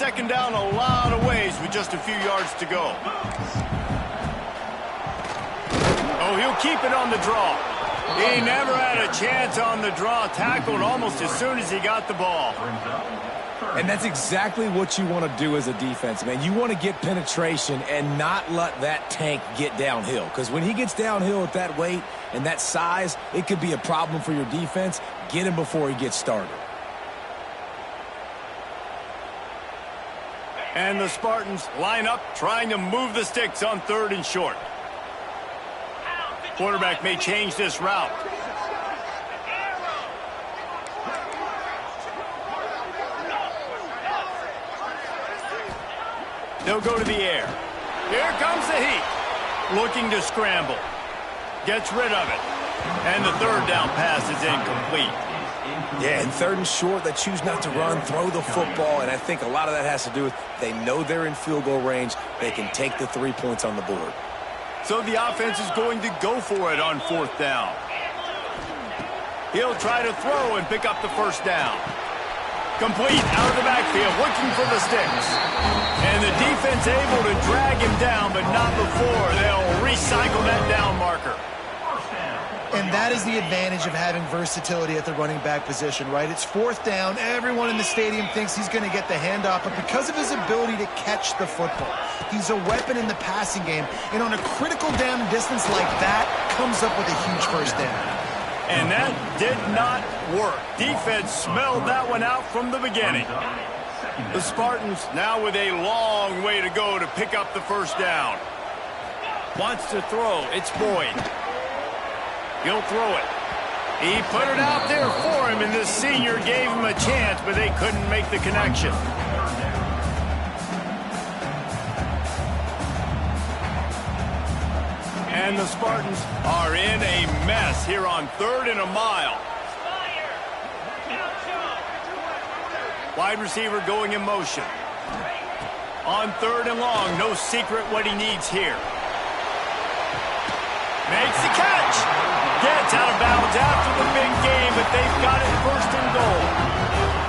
second down a lot of ways with just a few yards to go. Oh, he'll keep it on the draw. He never had a chance on the draw. Tackled almost as soon as he got the ball. And that's exactly what you want to do as a defense, man. You want to get penetration and not let that tank get downhill. Because when he gets downhill at that weight and that size, it could be a problem for your defense. Get him before he gets started. And the Spartans line up, trying to move the sticks on 3rd and short. Quarterback may change this route. They'll go to the air. Here comes the heat. Looking to scramble. Gets rid of it. And the 3rd down pass is incomplete. Yeah, and 3rd and short, they choose not to run, throw the football, and I think a lot of that has to do with they know they're in field goal range. They can take the 3 points on the board. So the offense is going to go for it on 4th down. He'll try to throw and pick up the 1st down. Complete out of the backfield, looking for the sticks. And the defense able to drag him down, but not before they'll recycle that down marker. And that is the advantage of having versatility at the running back position, right? It's 4th down. Everyone in the stadium thinks he's going to get the handoff, but because of his ability to catch the football, he's a weapon in the passing game. And on a critical down distance like that, comes up with a huge 1st down. And that did not work. Defense smelled that one out from the beginning. The Spartans now with a long way to go to pick up the 1st down. Wants to throw. It's Boyd. He'll throw it. He put it out there for him, and this senior gave him a chance, but they couldn't make the connection. And the Spartans are in a mess here on 3rd and a mile. Wide receiver going in motion. On 3rd and long, no secret what he needs here. Makes the catch. Gets out of bounds after the big game, but they've got it 1st and goal.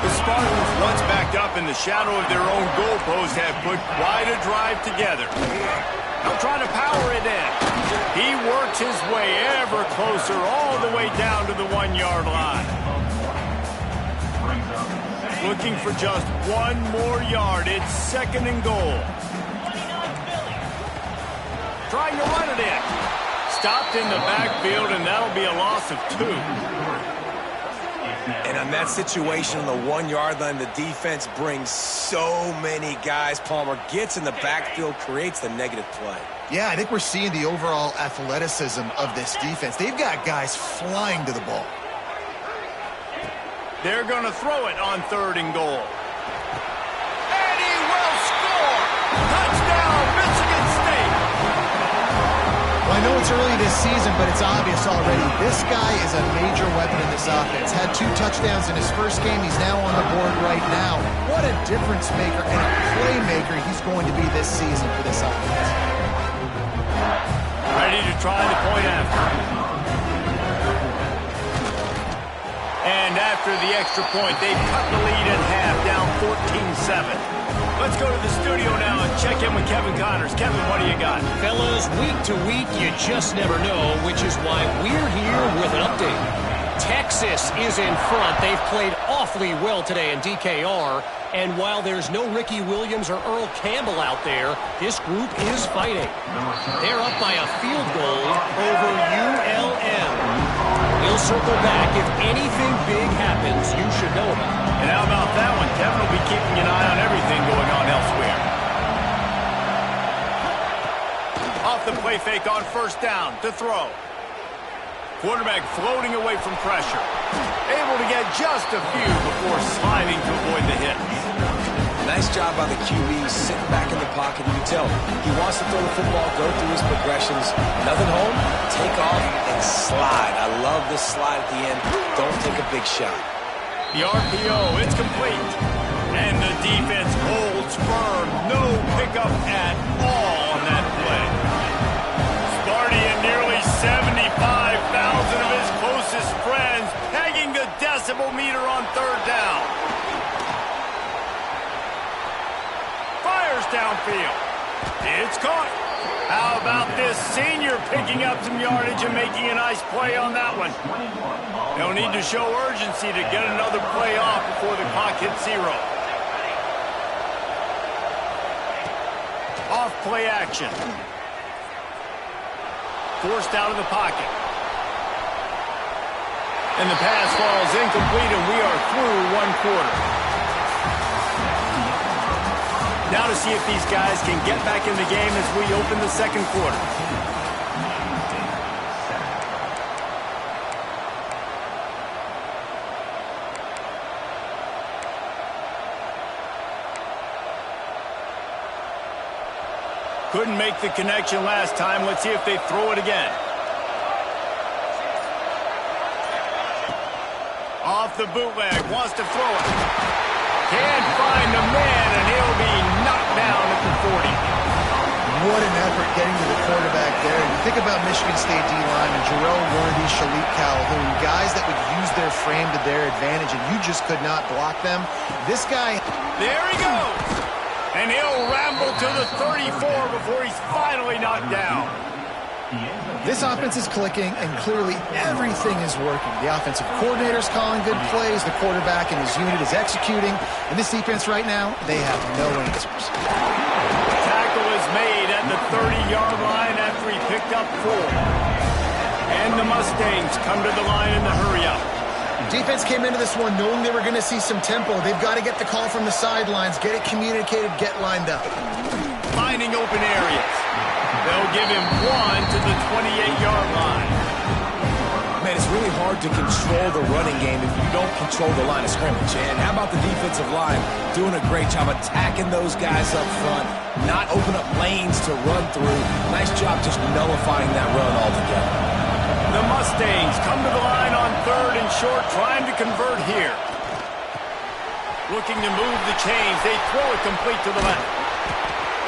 The Spartans, once backed up in the shadow of their own goalpost, have put quite a drive together. They'll try to power it in. He works his way ever closer all the way down to the 1-yard line. Looking for just 1 more yard. It's 2nd and goal. Trying to run it in. Stopped in the backfield, and that'll be a loss of 2. And on that situation on the 1-yard line, the defense brings so many guys. Palmer gets in the backfield, creates the negative play. Yeah, I think we're seeing the overall athleticism of this defense. They've got guys flying to the ball. They're going to throw it on 3rd and goal. And he will score! Touchdown, Michigan State! Well, I know it's early this season, but it's obvious already. This guy is a major weapon in this offense. Had 2 touchdowns in his first game. He's now on the board right now. What a difference maker and a playmaker he's going to be this season for this offense. Ready to try the point after. And after the extra point, they cut the lead in half, down 14-7. Let's go to the studio now and check in with Kevin Connors. Kevin, what do you got? Fellas, week to week, you just never know, which is why we're here with an update. Texas is in front. They've played awfully well today in DKR. And while there's no Ricky Williams or Earl Campbell out there, this group is fighting. They're up by a field goal over ULM. We'll circle back. If anything big happens, you should know about it. And how about that one? Kevin will be keeping an eye on everything going on elsewhere. Off the play fake on 1st down to throw. Quarterback floating away from pressure. Able to get just a few before sliding to avoid the hit. Nice job by the QB, sitting back in the pocket. You can tell he wants to throw the football, go through his progressions. Nothing home, take off, and slide. I love this slide at the end. Don't take a big shot. The RPO, it's complete. And the defense holds firm. No pickup at all on that play. Sparty and nearly 75,000 of his closest friends pegging the decibel meter on 3rd down. downfield. It's caught. How about this senior picking up some yardage and making a nice play on that one? They'll need to show urgency to get another play off before the clock hits 0. Off play action. Forced out of the pocket. And the pass falls incomplete, and we are through 1 quarter. Now to see if these guys can get back in the game as we open the 2nd quarter. Couldn't make the connection last time. Let's see if they throw it again. Off the bootleg, wants to throw it. Can't find the man, and he'll be knocked down at the 40. What an effort getting to the quarterback there. You think about Michigan State D-line and Jarrell Worthy, Shalik Calhoun, guys that would use their frame to their advantage, and you just could not block them. This guy... There he goes! And he'll ramble to the 34 before he's finally knocked down. This offense is clicking, and clearly everything is working. The offensive coordinator's calling good plays. The quarterback and his unit is executing. And this defense right now, they have no answers. Tackle is made at the 30-yard line after he picked up 4. And the Mustangs come to the line in the hurry-up. Defense came into this one knowing they were going to see some tempo. They've got to get the call from the sidelines, get it communicated, get lined up. Finding open areas. They'll give him 1 to the 28-yard line. Man, it's really hard to control the running game if you don't control the line of scrimmage. And how about the defensive line doing a great job attacking those guys up front, not open up lanes to run through. Nice job just nullifying that run altogether. The Mustangs come to the line on 3rd and short, trying to convert here. Looking to move the chains. They throw it complete to the left.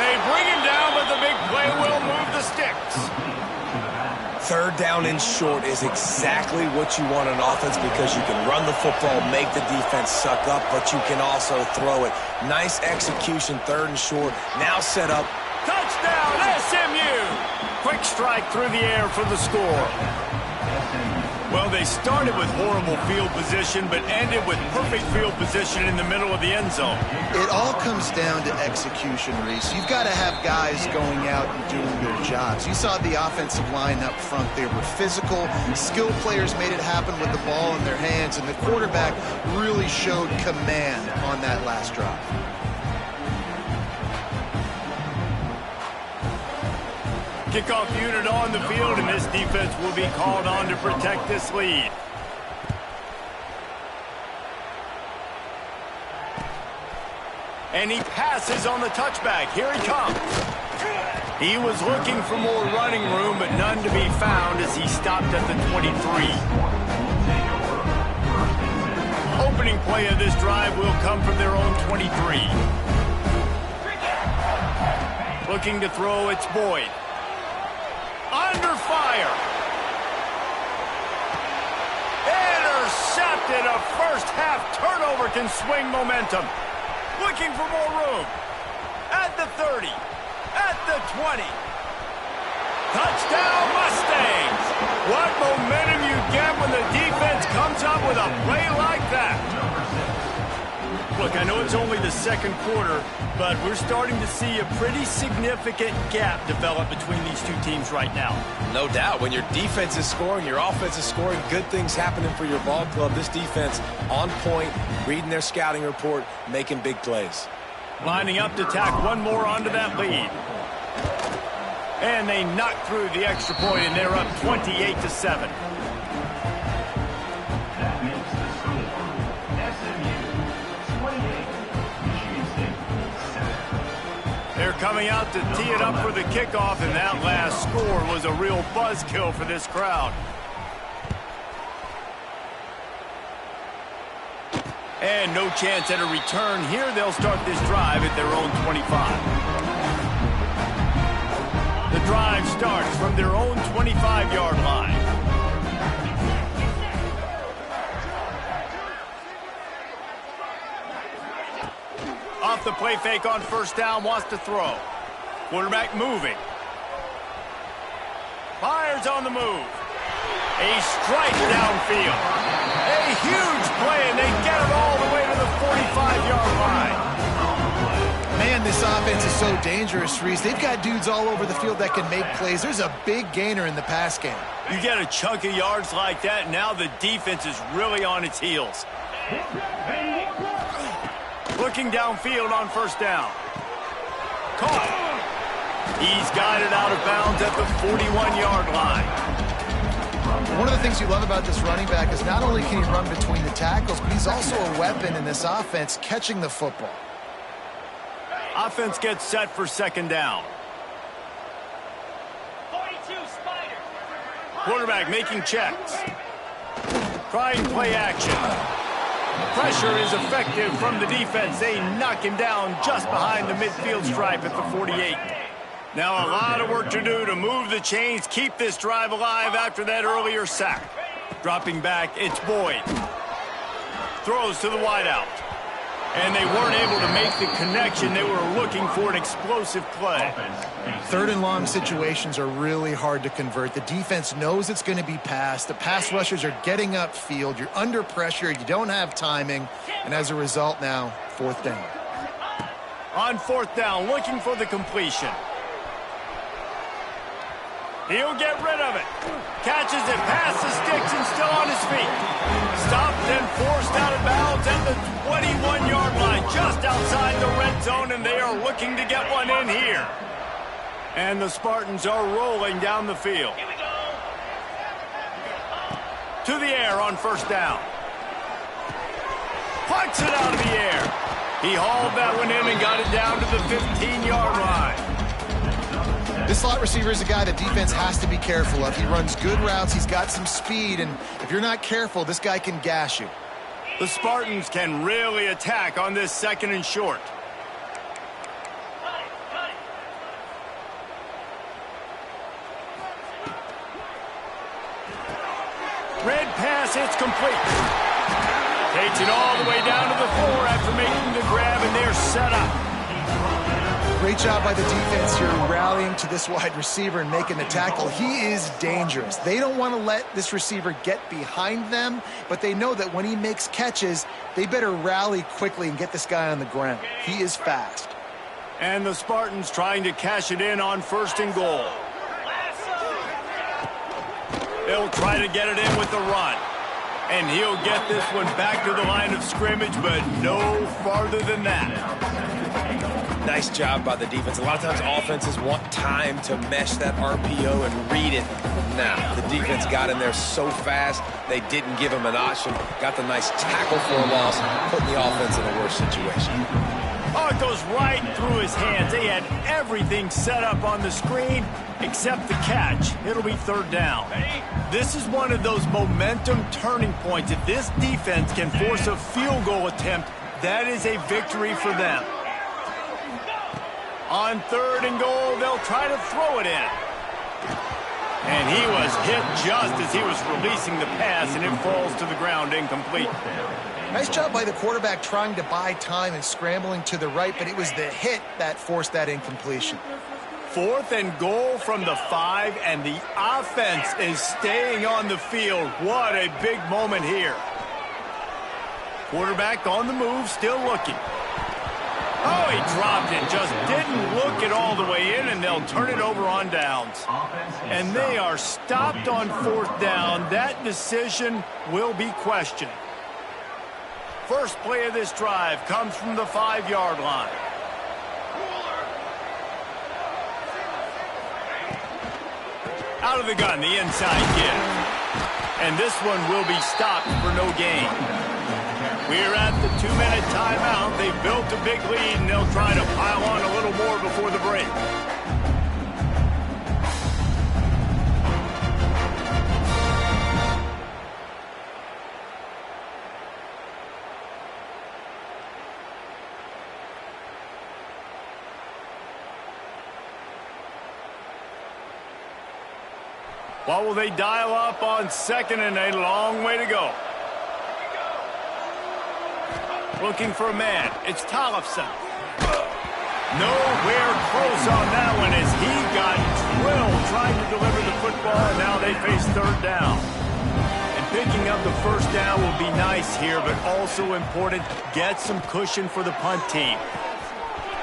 They bring him down, but the big play will move the sticks. 3rd down and short is exactly what you want on offense because you can run the football, make the defense suck up, but you can also throw it. Nice execution, 3rd and short. Now set up. Touchdown, SMU! Quick strike through the air for the score. Well, they started with horrible field position, but ended with perfect field position in the middle of the end zone. It all comes down to execution, Reese. You've got to have guys going out and doing their jobs. You saw the offensive line up front. They were physical. Skilled players made it happen with the ball in their hands, and the quarterback really showed command on that last drive. Kickoff unit on the field, and this defense will be called on to protect this lead. And he passes on the touchback. Here he comes. He was looking for more running room, but none to be found as he stopped at the 23. Opening play of this drive will come from their own 23. Looking to throw, it's Boyd. Under fire. Intercepted. A first-half turnover can swing momentum. Looking for more room. At the 30. At the 20. Touchdown, Mustangs. What momentum you get when the defense comes up with a play like that. Look, I know it's only the 2nd quarter, but we're starting to see a pretty significant gap develop between these two teams right now. No doubt. When your defense is scoring, your offense is scoring, good things happening for your ball club. This defense on point, reading their scouting report, making big plays. Lining up to tack one more onto that lead. And they knock through the extra point, and they're up 28-7. They're coming out to tee it up for the kickoff, and that last score was a real buzzkill for this crowd. And no chance at a return here. They'll start this drive at their own 25. The drive starts from their own 25-yard line. Off off the play fake on first down, wants to throw. Quarterback moving. Fires on the move. A strike downfield. A huge play, and they get it all the way to the 45-yard line. Man, this offense is so dangerous, Reese. They've got dudes all over the field that can make plays. There's a big gainer in the pass game. You get a chunk of yards like that, now the defense is really on its heels. Looking downfield on first down. Caught. He's got it out of bounds at the 41-yard line. One of the things you love about this running back is not only can he run between the tackles, but he's also a weapon in this offense catching the football. Offense gets set for second down. 42 Spider. Quarterback making checks. Trying play action. Pressure is effective from the defense. They knock him down just behind the midfield stripe at the 48. Now a lot of work to do to move the chains, keep this drive alive after that earlier sack. Dropping back, it's Boyd. Throws to the wideout. And they weren't able to make the connection. They were looking for an explosive play. Third and long situations are really hard to convert. The defense knows it's going to be passed. The pass rushers are getting upfield. You're under pressure. You don't have timing. And as a result now, fourth down. On fourth down, looking for the completion. He'll get rid of it. Catches it past the sticks and still on his feet. Stopped and forced out of bounds at the 21-yard line, just outside the red zone, and they are looking to get one in here. And the Spartans are rolling down the field. Here we go. To the air on first down. Punts it out of the air. He hauled that one in and got it down to the 15-yard line. This slot receiver is a guy the defense has to be careful of. He runs good routes. He's got some speed, and if you're not careful, this guy can gash you. The Spartans can really attack on this second and short. Red pass, it's complete. Takes it all the way down to the floor after making the grab, and they're set up. Great job by the defense here rallying to this wide receiver and making the tackle. He is dangerous. They don't want to let this receiver get behind them, but they know that when he makes catches, they better rally quickly and get this guy on the ground. He is fast. And the Spartans trying to cash it in on first and goal. They'll try to get it in with the run. And he'll get this one back to the line of scrimmage, but no farther than that. Nice job by the defense. A lot of times offenses want time to mesh that RPO and read it. Nah, the defense got in there so fast, they didn't give him an option. Got the nice tackle for a loss, putting the offense in a worse situation. Oh, it goes right through his hands. They had everything set up on the screen except the catch. It'll be third down. This is one of those momentum turning points. If this defense can force a field goal attempt, that is a victory for them. On third and goal, they'll try to throw it in. And he was hit just as he was releasing the pass, and it falls to the ground incomplete. Nice job by the quarterback trying to buy time and scrambling to the right, but it was the hit that forced that incompletion. Fourth and goal from the 5, and the offense is staying on the field. What a big moment here. Quarterback on the move, still looking. Oh, he dropped it, just didn't look it all the way in, and they'll turn it over on downs. And they are stopped on fourth down. That decision will be questioned. First play of this drive comes from the 5-yard line. Out of the gun, the inside give. And this one will be stopped for no gain. We're at the 2-minute timeout. They've built a big lead, and they'll try to pile on a little more before the break. What will they dial up on second, and a long way to go? Looking for a man. It's Tollefson. Nowhere close on that one as he got drilled trying to deliver the football, and now they face third down. And picking up the first down will be nice here, but also important, get some cushion for the punt team.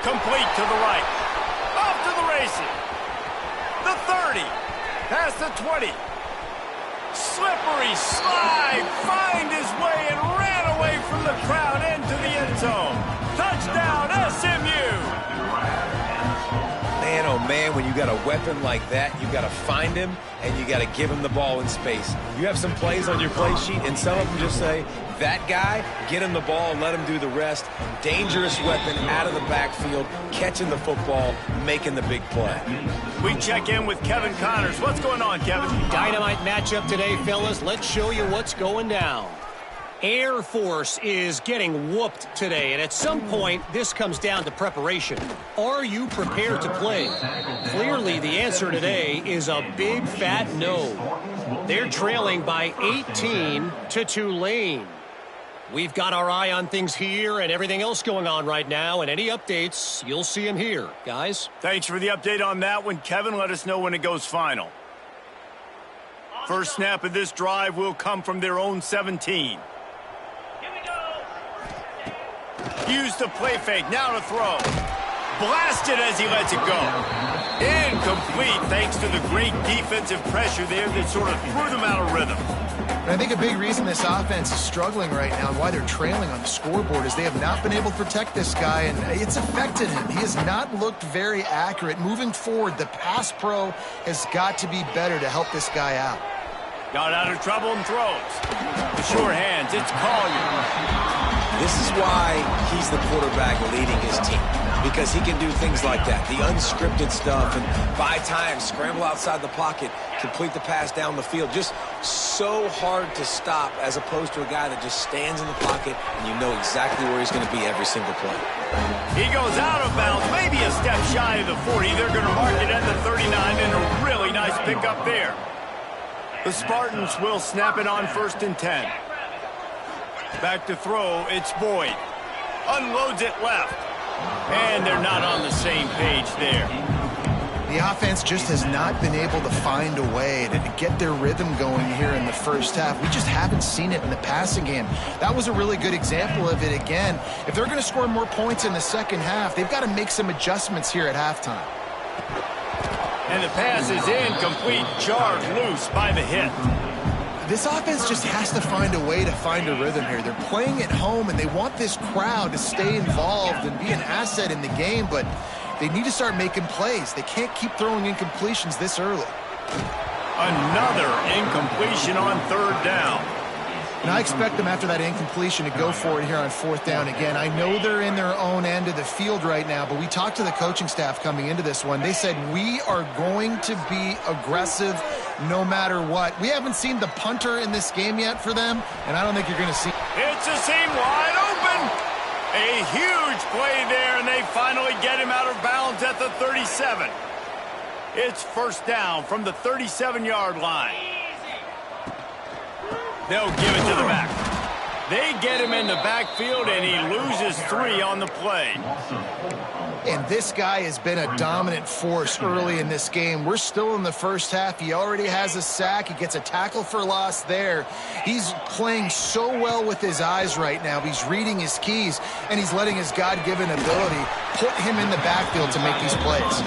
Complete to the right. Off to the races. The 30. Past the 20. Slippery slide. Find his way and ran away from the crowd into the end zone. Touchdown, SMU. Man, oh man, when you got a weapon like that, you got to find him and you got to give him the ball in space. You have some plays on your play sheet, and some of them just say, that guy, get him the ball, let him do the rest. Dangerous weapon out of the backfield, catching the football, making the big play. We check in with Kevin Connors. What's going on, Kevin? Dynamite matchup today, fellas. Let's show you what's going down. Air Force is getting whooped today, and at some point, this comes down to preparation. Are you prepared to play? Clearly, the answer today is a big, fat no. They're trailing by 18 to Tulane. We've got our eye on things here and everything else going on right now, and any updates, you'll see them here. Guys? Thanks for the update on that one, Kevin. Let us know when it goes final. First snap of this drive will come from their own 17. Use the play fake, now to throw. Blasted as he lets it go. Incomplete thanks to the great defensive pressure there that sort of threw them out of rhythm. And I think a big reason this offense is struggling right now and why they're trailing on the scoreboard is they have not been able to protect this guy, and it's affected him. He has not looked very accurate. Moving forward, the pass pro has got to be better to help this guy out. Got out of trouble and throws. The sure hands, it's Collier. This is why he's the quarterback leading his team, because he can do things like that, the unscripted stuff, and buy time, scramble outside the pocket, complete the pass down the field. Just so hard to stop as opposed to a guy that just stands in the pocket and you know exactly where he's going to be every single play. He goes out of bounds, maybe a step shy of the 40. They're going to mark it at the 39, and a really nice pickup there. The Spartans will snap it on 1st and 10. Back to throw, it's Boyd. Unloads it left. And they're not on the same page there. The offense just has not been able to find a way to get their rhythm going here in the first half. We just haven't seen it in the passing game. That was a really good example of it again. If they're going to score more points in the second half, they've got to make some adjustments here at halftime. And the pass is incomplete, jarred loose by the hit. This offense just has to find a way to find a rhythm here. They're playing at home, and they want this crowd to stay involved and be an asset in the game, but they need to start making plays. They can't keep throwing incompletions this early. Another incompletion on 3rd down. And I expect them after that incompletion to go for it here on 4th down again. I know they're in their own end of the field right now, but we talked to the coaching staff coming into this one. They said, we are going to be aggressive no matter what. We haven't seen the punter in this game yet for them, and I don't think you're going to see. It's a seam wide open. A huge play there, and they finally get him out of bounds at the 37. It's 1st down from the 37-yard line. They'll give it to the back. They get him in the backfield, and he loses 3 on the play. And this guy has been a dominant force early in this game. We're still in the first half. He already has a sack. He gets a tackle for loss there. He's playing so well with his eyes right now. He's reading his keys, and he's letting his God-given ability put him in the backfield to make these plays.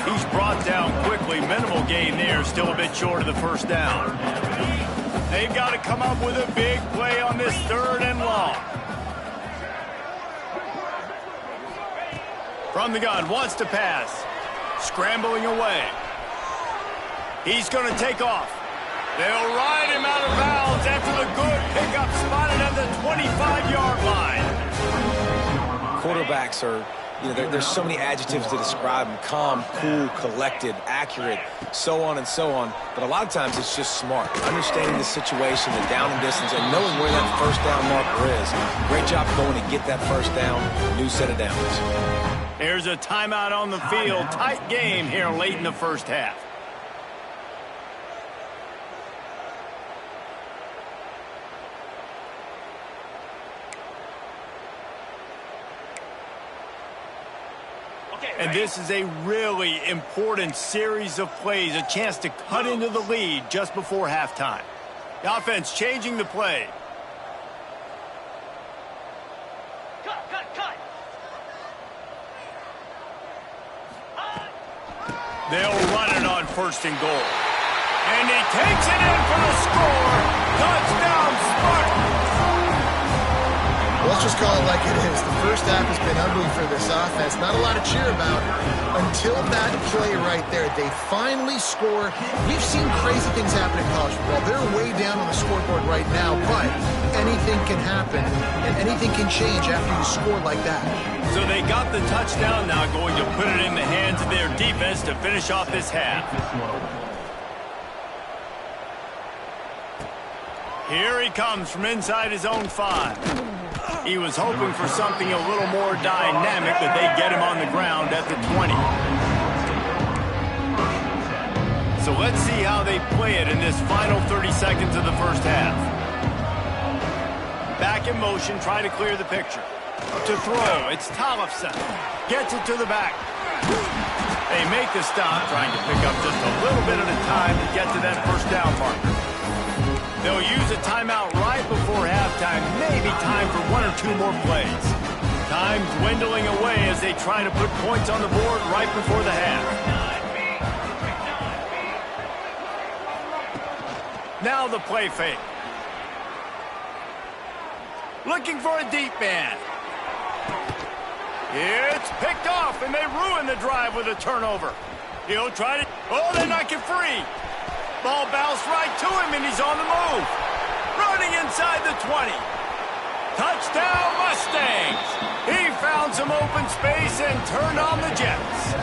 He's brought down quickly. Minimal gain there. Still a bit short of the 1st down. They've got to come up with a big play on this 3rd and long. From the gun, wants to pass. Scrambling away. He's going to take off. They'll ride him out of bounds after the good pickup spotted at the 25-yard line. Quarterbacks are, there's so many adjectives to describe them. Calm, cool, collected, accurate, so on and so on. But a lot of times it's just smart. Understanding the situation, the down and distance, and knowing where that 1st down marker is. Great job going to get that 1st down, new set of downs. There's a timeout on the field. Tight game here late in the first half. And this is a really important series of plays, a chance to cut into the lead just before halftime. The offense changing the play. They'll run it on 1st and goal. And he takes it in for the score. Touchdown, Spartans! Let's just call it like it is. The first half has been ugly for this offense. Not a lot to cheer about until that play right there. They finally score. We've seen crazy things happen in college football. They're way down on the scoreboard right now, but anything can happen, and anything can change after you score like that. So they got the touchdown, now going to put it in the hands of their defense to finish off this half. Here he comes from inside his own 5. He was hoping for something a little more dynamic, but they get him on the ground at the 20. So let's see how they play it in this final 30 seconds of the first half. Back in motion, try to clear the picture. To throw, it's Tollefson. Gets it to the back. They make the stop, trying to pick up just a little bit at a time to get to that first down marker. They'll use a timeout right before halftime, maybe time for 1 or 2 more plays. Time dwindling away as they try to put points on the board right before the half. Now the play fake. Looking for a deep man. It's picked off, and they ruin the drive with a turnover. He'll try to... Oh, they're not get free. Ball bounced right to him, and he's on the move. Running inside the 20. Touchdown, Mustangs. He found some open space and turned on the Jets.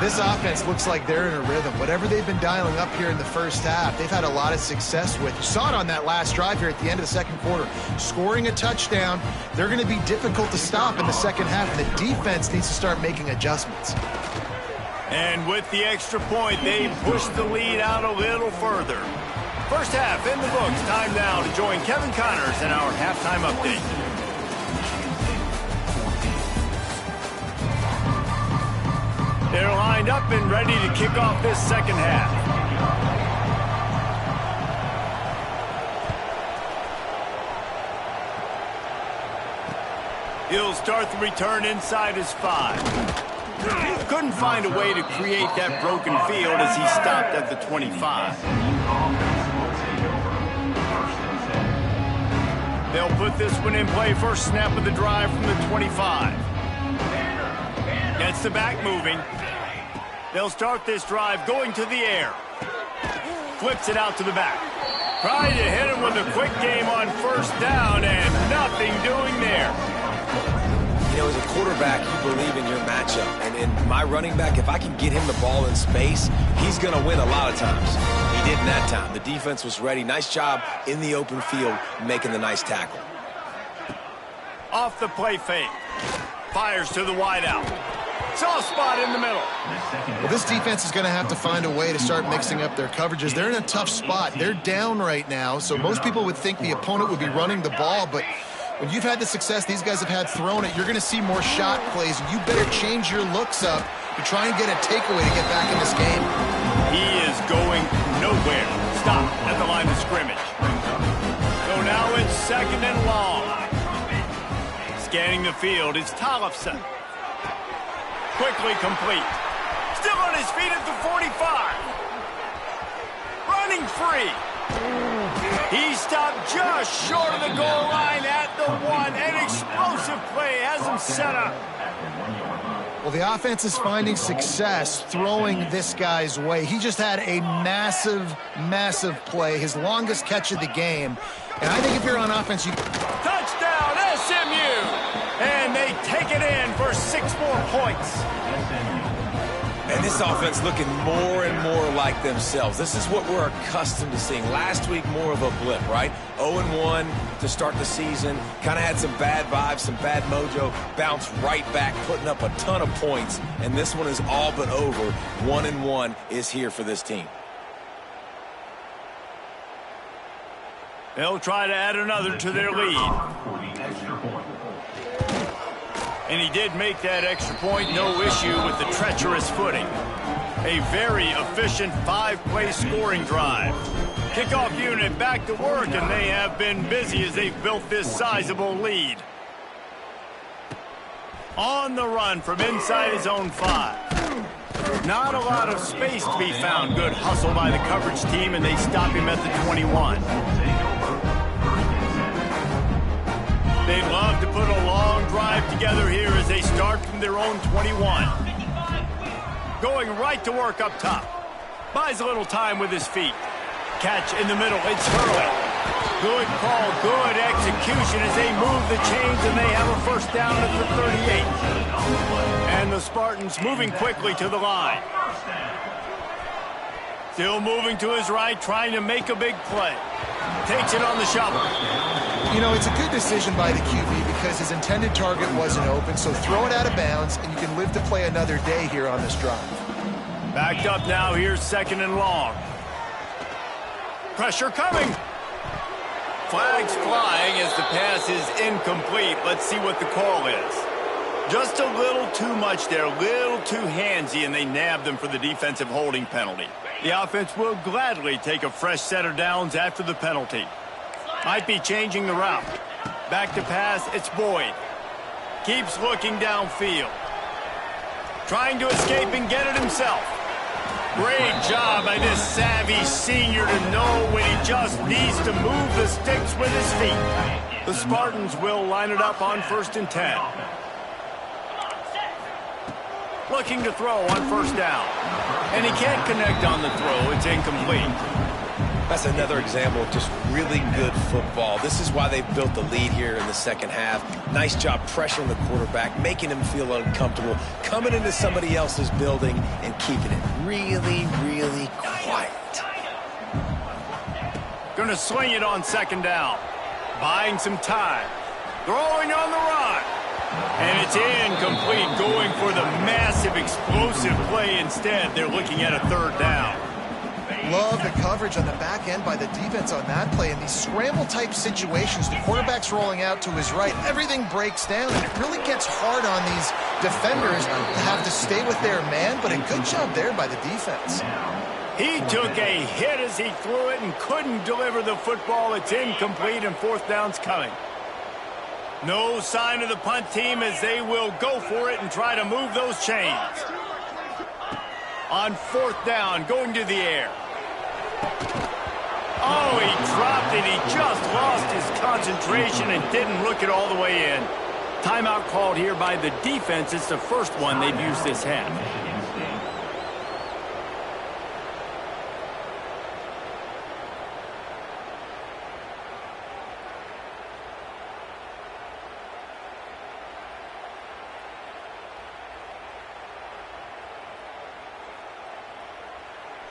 This offense looks like they're in a rhythm. Whatever they've been dialing up here in the first half, they've had a lot of success with. You saw it on that last drive here at the end of the second quarter. Scoring a touchdown, they're going to be difficult to stop in the second half. The defense needs to start making adjustments. And with the extra point, they push the lead out a little further. First half in the books. Time now to join Kevin Connors in our halftime update. They're lined up and ready to kick off this second half. He'll start the return inside his 5. Couldn't find a way to create that broken field as he stopped at the 25. They'll put this one in play. First snap of the drive from the 25. Gets the back moving. They'll start this drive going to the air. Flips it out to the back. Trying to hit him with a quick game on first down, and nothing doing there. You know, as a quarterback, you believe in your matchup. And in my running back, if I can get him the ball in space, he's going to win a lot of times. He didn't that time. The defense was ready. Nice job in the open field making the nice tackle. Off the play fake. Fires to the wideout. Soft spot in the middle. Well, this defense is going to have to find a way to start mixing up their coverages. They're in a tough spot. They're down right now, so most people would think the opponent would be running the ball, but when you've had the success these guys have had throwing it, you're going to see more shot plays. You better change your looks up to try and get a takeaway to get back in this game. He is going nowhere. Stop at the line of scrimmage. So now it's 2nd and long. Scanning the field is Tollefson. Quickly complete. Still on his feet at the 45. Running free. He stopped just short of the goal line at the 1. An explosive play has him set up. Well, the offense is finding success throwing this guy's way. He just had a massive, massive play, his longest catch of the game. And I think if you're on offense, you... Touchdown, SMU! And they take it in for 6 more points. And this offense looking more and more like themselves. This is what we're accustomed to seeing. Last week, more of a blip, right? 0-1 to start the season. Kind of had some bad vibes, some bad mojo. Bounced right back, putting up a ton of points. And this one is all but over. 1-1 is here for this team. They'll try to add another to their lead. And he did make that extra point, no issue with the treacherous footing. A very efficient 5-play scoring drive. Kickoff unit back to work, and they have been busy as they've built this sizable lead. On the run from inside his own 5. Not a lot of space to be found. Good hustle by the coverage team, and they stop him at the 21. They'd love to put a long drive together here as they start from their own 21. Going right to work up top. Buys a little time with his feet. Catch in the middle. It's Hurley. Good call, good execution as they move the chains, and they have a first down at the 38. And the Spartans moving quickly to the line. Still moving to his right, trying to make a big play. Takes it on the shovel. You know, it's a good decision by the QB because his intended target wasn't open, so throw it out of bounds, and you can live to play another day here on this drive. Backed up now, here's 2nd and long. Pressure coming. Flags flying as the pass is incomplete. Let's see what the call is. Just a little too much there, a little too handsy, and they nabbed them for the defensive holding penalty. The offense will gladly take a fresh set of downs after the penalty. Might be changing the route. Back to pass, it's Boyd. Keeps looking downfield. Trying to escape and get it himself. Great job by this savvy senior to know when he just needs to move the sticks with his feet. The Spartans will line it up on 1st and 10. Looking to throw on 1st down. And he can't connect on the throw. It's incomplete. That's another example of just really good football. This is why they built the lead here in the second half. Nice job pressuring the quarterback, making him feel uncomfortable, coming into somebody else's building and keeping it really, really quiet. Gonna swing it on 2nd down. Buying some time. Throwing on the run. And it's incomplete, going for the massive explosive play instead. They're looking at a 3rd down. Love the coverage on the back end by the defense on that play. In these scramble-type situations, the quarterback's rolling out to his right. Everything breaks down, and it really gets hard on these defenders to have to stay with their man, but a good job there by the defense. He took a hit as he threw it and couldn't deliver the football. It's incomplete, and 4th down's coming. No sign of the punt team as they will go for it and try to move those chains. On 4th down, going to the air. Oh, he dropped it. He just lost his concentration and didn't look it all the way in. Timeout called here by the defense. It's the first one they've used this half.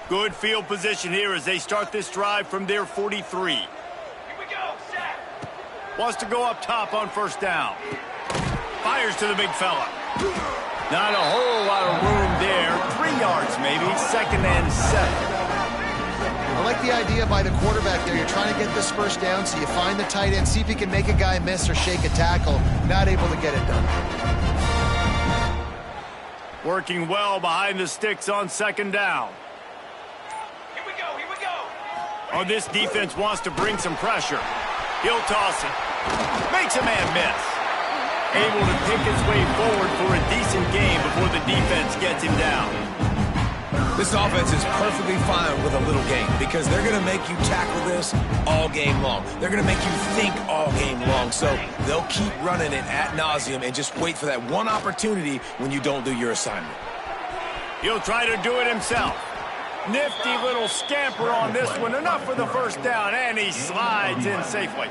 Good field position here as they start this drive from their 43. Here we go, set. Wants to go up top on 1st down. Fires to the big fella. Not a whole lot of room there. 3 yards maybe. 2nd and 7. I like the idea by the quarterback there. You're trying to get this 1st down, so you find the tight end, see if he can make a guy miss or shake a tackle. Not able to get it done. Working well behind the sticks on 2nd down. Oh, this defense wants to bring some pressure. He'll toss it. Makes a man miss. Able to pick his way forward for a decent game before the defense gets him down. This offense is perfectly fine with a little game because they're going to make you tackle this all game long. They're going to make you think all game long. So they'll keep running it ad nauseum and just wait for that one opportunity when you don't do your assignment. He'll try to do it himself. Nifty little scamper on this one. Enough for the 1st down, and he slides in safely.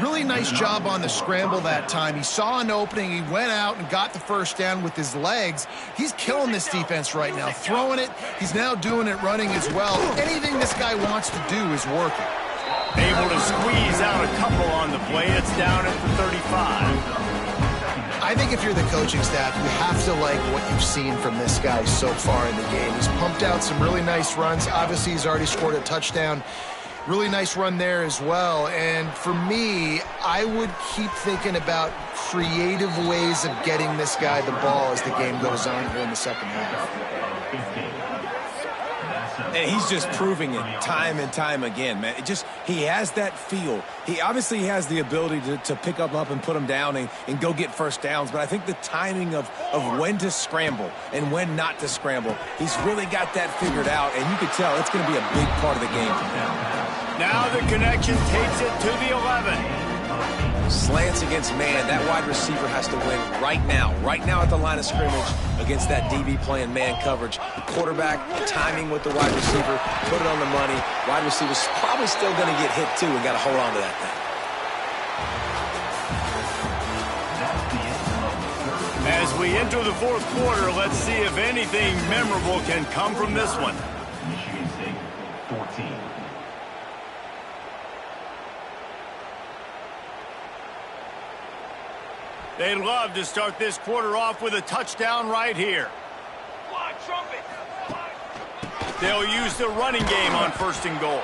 Really nice job on the scramble that time. He saw an opening. He went out and got the 1st down with his legs. He's killing this defense right now. Throwing it. He's now doing it running as well. Anything this guy wants to do is working. Able to squeeze out a couple on the play. It's down at the 35. I think if you're the coaching staff, you have to like what you've seen from this guy so far in the game. He's pumped out some really nice runs. Obviously, he's already scored a touchdown. Really nice run there as well. And for me, I would keep thinking about creative ways of getting this guy the ball as the game goes on here in the second half. And he's just proving it time and time again, man. He has that feel. He obviously has the ability to pick up and put them down and go get first downs. But I think the timing of when to scramble and when not to scramble, he's really got that figured out. And you can tell it's going to be a big part of the game for him. Now the connection takes it to the 11. Slants against man. That wide receiver has to win right now at the line of scrimmage against that DB playing man coverage. The quarterback, timing with the wide receiver, put it on the money. Wide receiver's probably still going to get hit too and got to hold on to that thing. As we enter the fourth quarter, let's see if anything memorable can come from this one. Michigan State 14. They'd love to start this quarter off with a touchdown right here. They'll use the running game on first and goal.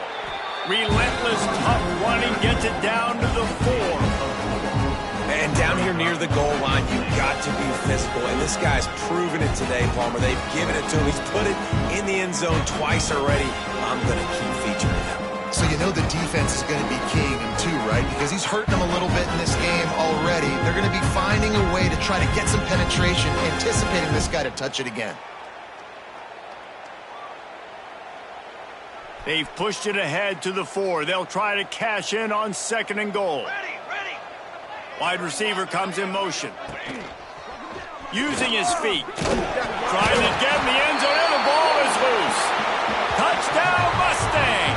Relentless, tough running gets it down to the 4. And down here near the goal line, you've got to be physical. And this guy's proven it today, Palmer. They've given it to him. He's put it in the end zone twice already. I'm going to keep featuring him. So you know the defense is going to be keying him too, right? Because he's hurting them a little bit in this game already. They're going to be finding a way to try to get some penetration, anticipating this guy to touch it again. They've pushed it ahead to the 4. They'll try to cash in on second and goal. Wide receiver comes in motion. Using his feet. Trying to get in the end zone, and the ball is loose. Touchdown, Mustangs!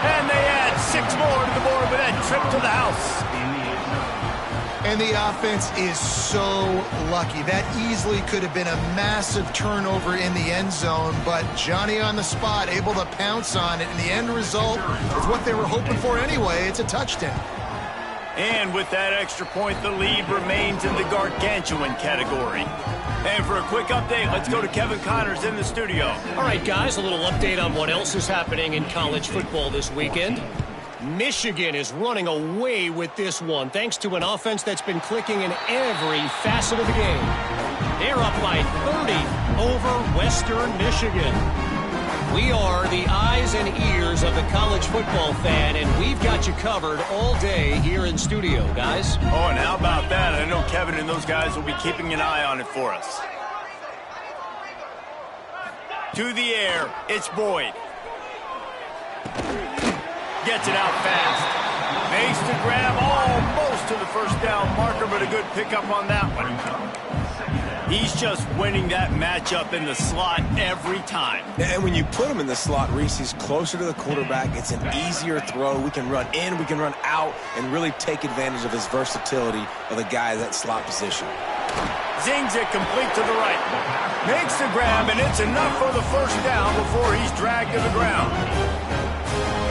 And they add 6 more to the board with that trip to the house. And the offense is so lucky. That easily could have been a massive turnover in the end zone, but Johnny on the spot, able to pounce on it, and the end result is what they were hoping for anyway. It's a touchdown. And with that extra point, the lead remains in the gargantuan category. And for a quick update, let's go to Kevin Connors in the studio. All right, guys, a little update on what else is happening in college football this weekend. Michigan is running away with this one, thanks to an offense that's been clicking in every facet of the game. They're up by 30 over Western Michigan. We are the eyes and ears of the college football fan, and we've got you covered all day here in studio, guys. Oh, and how about that? I know Kevin and those guys will be keeping an eye on it for us. To the air, it's Boyd. Gets it out fast. Makes the grab almost to the first down marker, but a good pickup on that one. He's just winning that matchup in the slot every time. And when you put him in the slot, Reese, he's closer to the quarterback. It's an easier throw. We can run in, we can run out, and really take advantage of his versatility of the guy in that slot position. Zings it complete to the right. Makes the grab, and it's enough for the first down before he's dragged to the ground.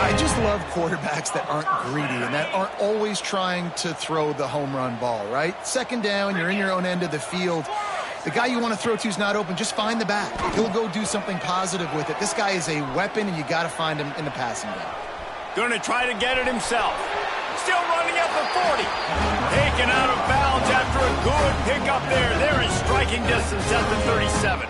I just love quarterbacks that aren't greedy and that aren't always trying to throw the home run ball, right? Second down, you're in your own end of the field. The guy you want to throw to is not open. Just find the back. He'll go do something positive with it. This guy is a weapon, and you got to find him in the passing game. Going to try to get it himself. Still running at the 40. Taken out of bounds after a good pickup there. They're in striking distance at the 37.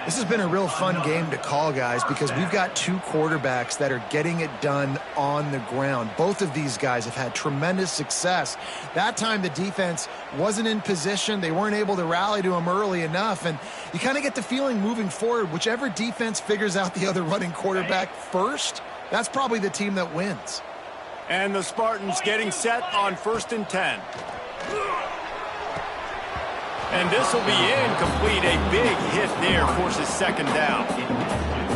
This has been a real fun game to call, guys, because we've got two quarterbacks that are getting it done on the ground. Both of these guys have had tremendous success. That time the defense wasn't in position. They weren't able to rally to him early enough, and you kind of get the feeling moving forward, whichever defense figures out the other running quarterback first, that's probably the team that wins. And the Spartans getting set on 1st and 10. And this will be incomplete. A big hit there forces second down.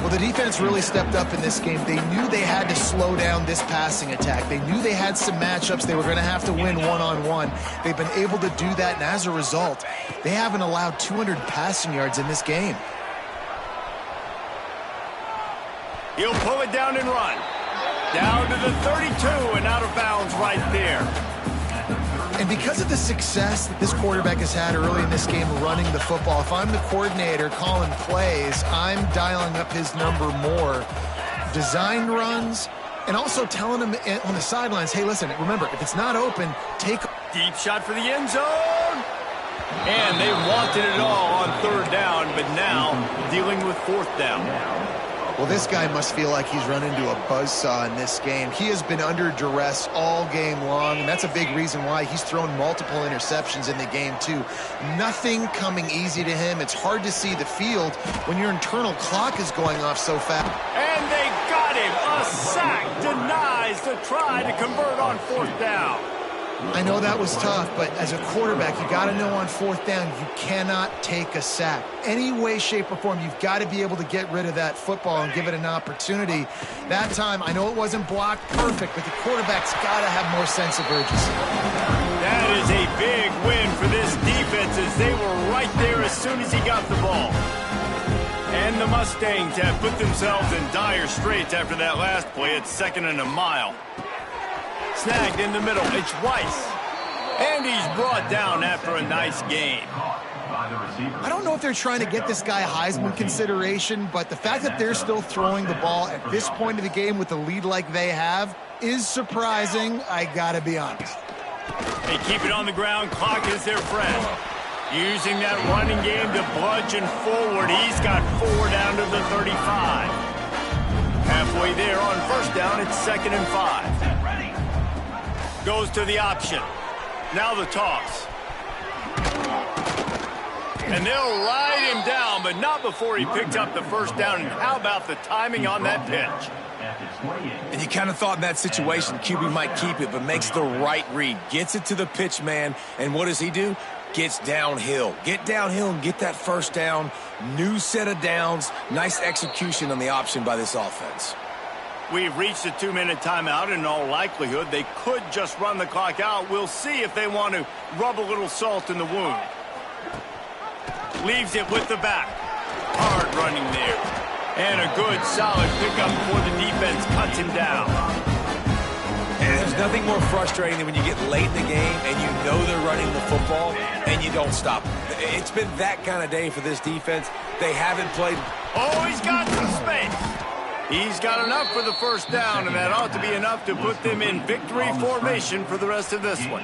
Well, the defense really stepped up in this game. They knew they had to slow down this passing attack. They knew they had some matchups they were going to have to win one-on-one. They've been able to do that, and as a result, they haven't allowed 200 passing yards in this game. He'll pull it down and run. Down to the 32 and out of bounds right there. And because of the success that this quarterback has had early in this game running the football, if I'm the coordinator calling plays, I'm dialing up his number more. Design runs, And also telling him on the sidelines, hey, listen, remember, if it's not open, take... Deep shot for the end zone. And they wanted it all on third down, but now dealing with fourth down. Well, this guy must feel like he's run into a buzzsaw in this game. He has been under duress all game long, and that's a big reason why he's thrown multiple interceptions in the game, too. Nothing coming easy to him. It's hard to see the field when your internal clock is going off so fast. And they got him. A sack denies the try to convert on fourth down. I know that was tough, but as a quarterback, you got to know on fourth down, you cannot take a sack. Any way, shape, or form, you've got to be able to get rid of that football and give it an opportunity. That time, I know it wasn't blocked perfect, but the quarterback's got to have more sense of urgency. That is a big win for this defense as they were right there as soon as he got the ball. And the Mustangs have put themselves in dire straits after that last play at 2nd and a mile. Snagged in the middle, it's Weiss. And he's brought down after a nice gain. I don't know if they're trying to get this guy Heisman consideration, but the fact that they're still throwing the ball at this point of the game with the lead like they have is surprising, I gotta be honest. They keep it on the ground, clock is their friend. Using that running game to bludgeon forward, he's got 4 down to the 35. Halfway there on first down, it's 2nd and 5. Goes to the option. Now the toss. And they'll ride him down, but not before he picked up the first down. And how about the timing on that pitch? And you kind of thought in that situation QB might keep it, but makes the right read. Gets it to the pitch man, and what does he do? Gets downhill. Get downhill and get that first down. New set of downs. Nice execution on the option by this offense. We've reached a 2-minute timeout. In all likelihood, they could just run the clock out. We'll see if they want to rub a little salt in the wound. Leaves it with the back. Hard running there. And a good, solid pickup before the defense cuts him down. And there's nothing more frustrating than when you get late in the game and you know they're running the football and you don't stop. It's been that kind of day for this defense. They haven't played. Oh, he's got some space. He's got enough for the first down, and that ought to be enough to put them in victory formation for the rest of this one.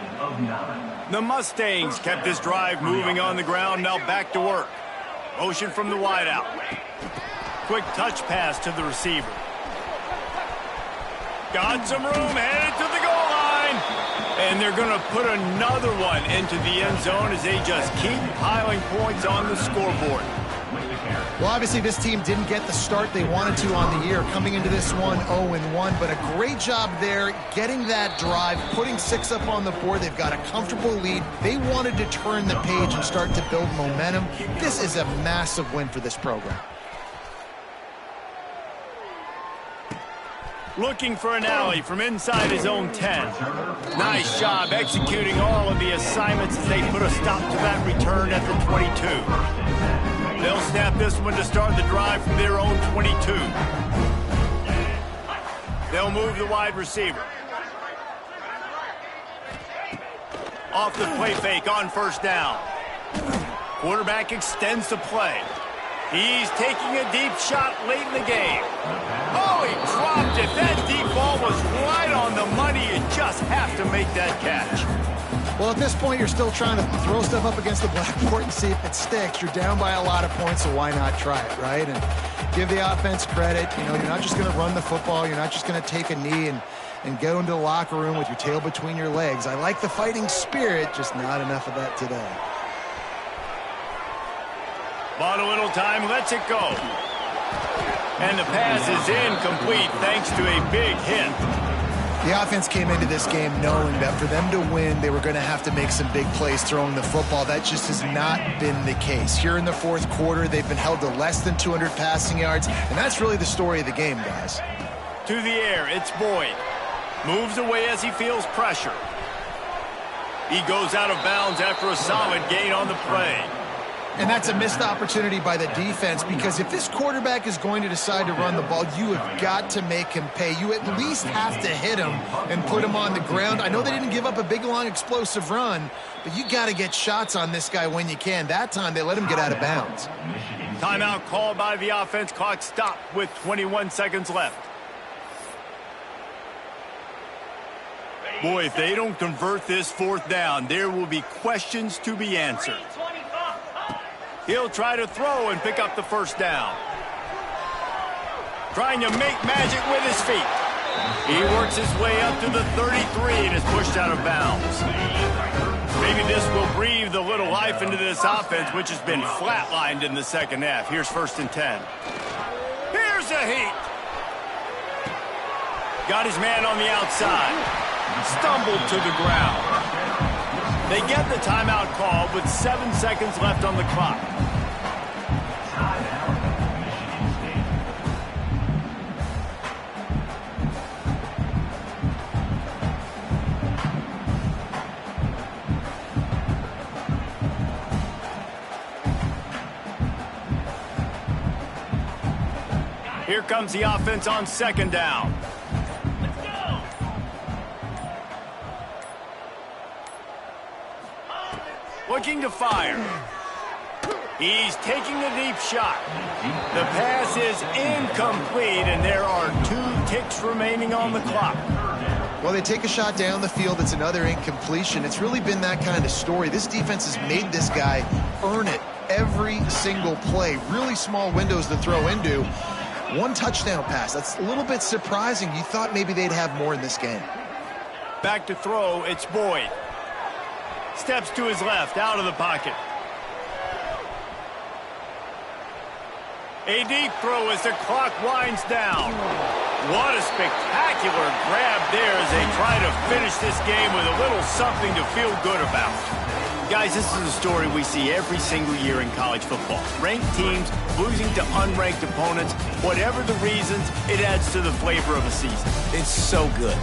The Mustangs kept this drive moving on the ground, now back to work. Motion from the wideout. Quick touch pass to the receiver. Got some room, headed to the goal line. And they're going to put another one into the end zone as they just keep piling points on the scoreboard. Well, obviously, this team didn't get the start they wanted to on the year, coming into this one 0-1, but a great job there getting that drive, putting 6 up on the board. They've got a comfortable lead. They wanted to turn the page and start to build momentum. This is a massive win for this program. Looking for an alley from inside his own 10. Nice job executing all of the assignments as they put a stop to that return at the 22. They'll snap this one to start the drive from their own 22. They'll move the wide receiver. Off the play fake on first down. Quarterback extends the play. He's taking a deep shot late in the game. Oh, he dropped it. That deep ball was right on the money. You just have to make that catch. Well, at this point, you're still trying to throw stuff up against the blackboard and see if it sticks. You're down by a lot of points, so why not try it, right? And give the offense credit. You know, you're not just going to run the football. You're not just going to take a knee and go into the locker room with your tail between your legs. I like the fighting spirit, just not enough of that today. Bought a little time, lets it go. And the pass is incomplete thanks to a big hit. The offense came into this game knowing that for them to win, they were going to have to make some big plays throwing the football. That just has not been the case. Here in the fourth quarter, they've been held to less than 200 passing yards, and that's really the story of the game, guys. To the air, it's Boyd. Moves away as he feels pressure. He goes out of bounds after a solid gain on the play. And that's a missed opportunity by the defense, because if this quarterback is going to decide to run the ball, you have got to make him pay. You at least have to hit him and put him on the ground. I know they didn't give up a big, long, explosive run, but you got to get shots on this guy when you can. That time, they let him get out of bounds. Timeout called by the offense. Clock stopped with 21 seconds left. Boy, if they don't convert this fourth down, there will be questions to be answered. He'll try to throw and pick up the first down. Trying to make magic with his feet. He works his way up to the 33 and is pushed out of bounds. Maybe this will breathe a little life into this offense, which has been flatlined in the second half. Here's 1st and 10. Here's a heat. Got his man on the outside. Stumbled to the ground. They get the timeout called with 7 seconds left on the clock. Here comes the offense on 2nd down. Looking to fire. He's taking a deep shot. The pass is incomplete, and there are 2 ticks remaining on the clock. Well, they take a shot down the field. It's another incompletion. It's really been that kind of story. This defense has made this guy earn it every single play. Really small windows to throw into. 1 touchdown pass. That's a little bit surprising. You thought maybe they'd have more in this game. Back to throw, it's Boyd. Steps to his left, out of the pocket. A deep throw as the clock winds down. What a spectacular grab there as they try to finish this game with a little something to feel good about. Guys, this is a story we see every single year in college football. Ranked teams losing to unranked opponents. Whatever the reasons, it adds to the flavor of a season. It's so good.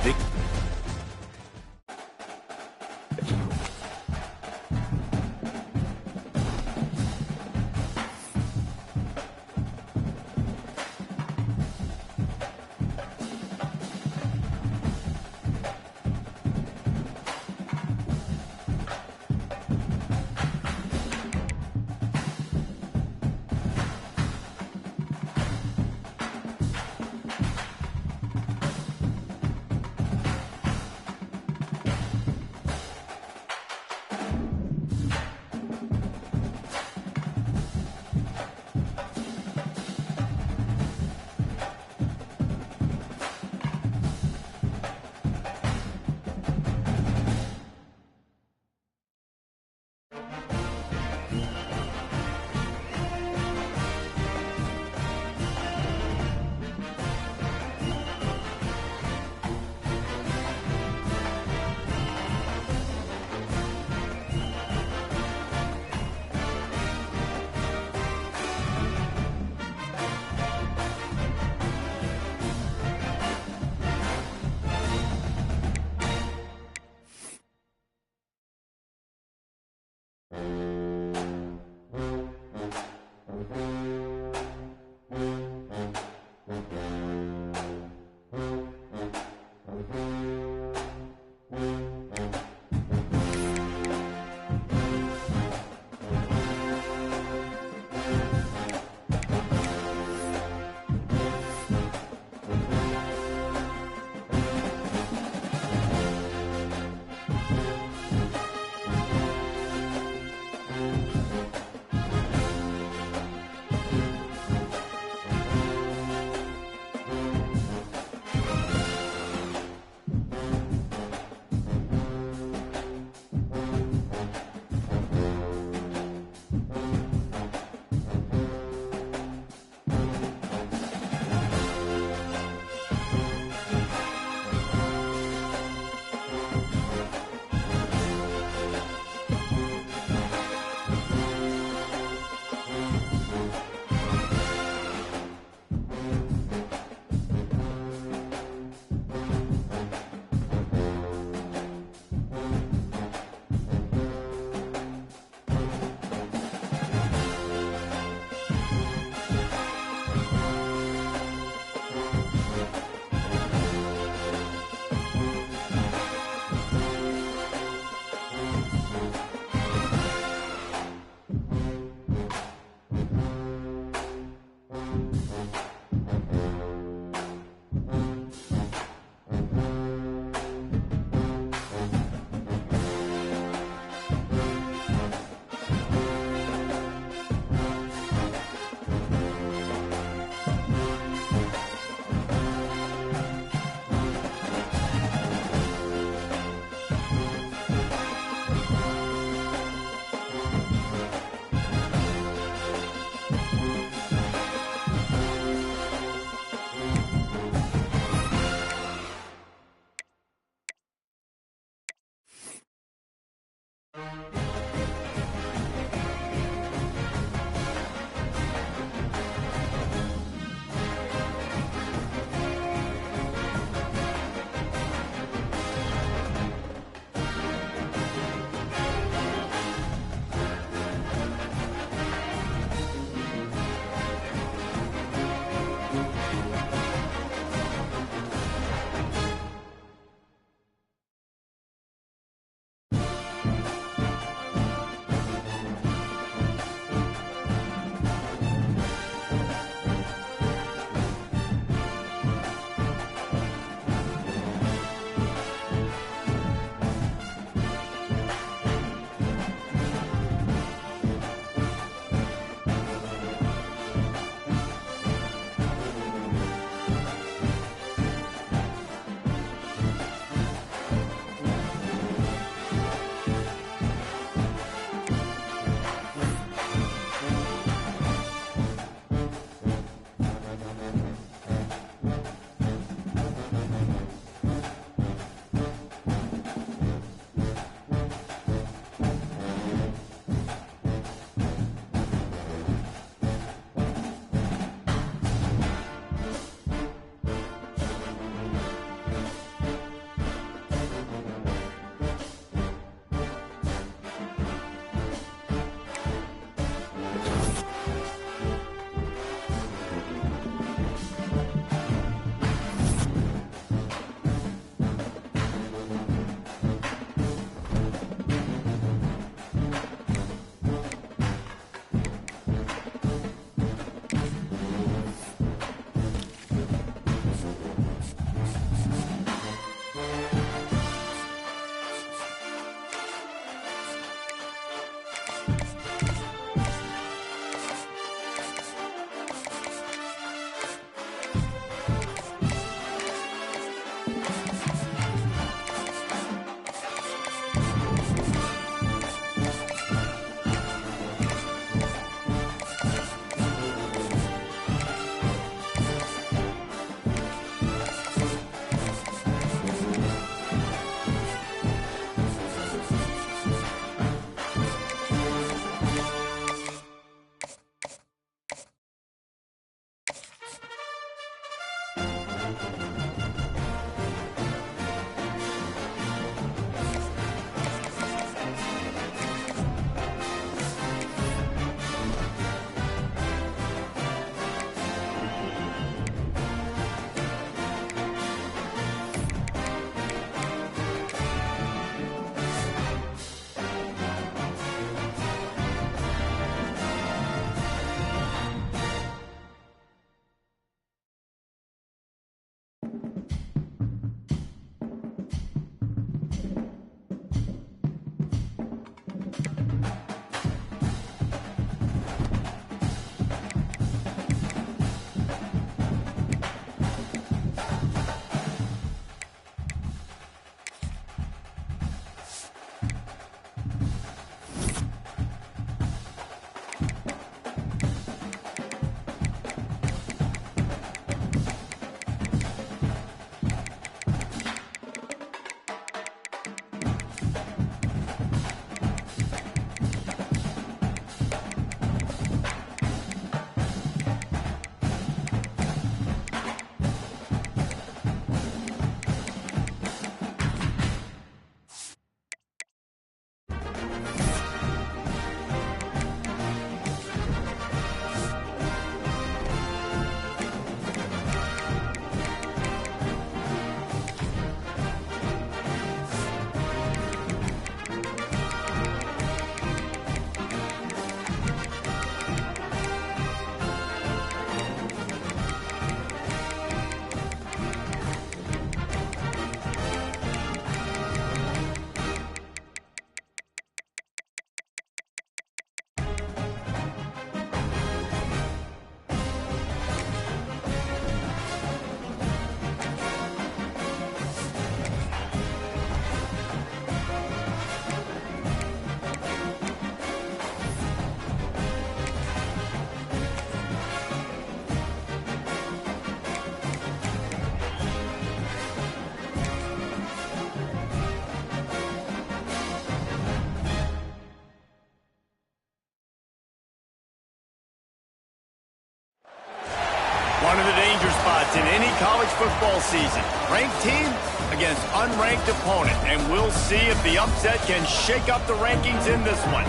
One of the danger spots in any college football season. Ranked team against unranked opponent. And we'll see if the upset can shake up the rankings in this one.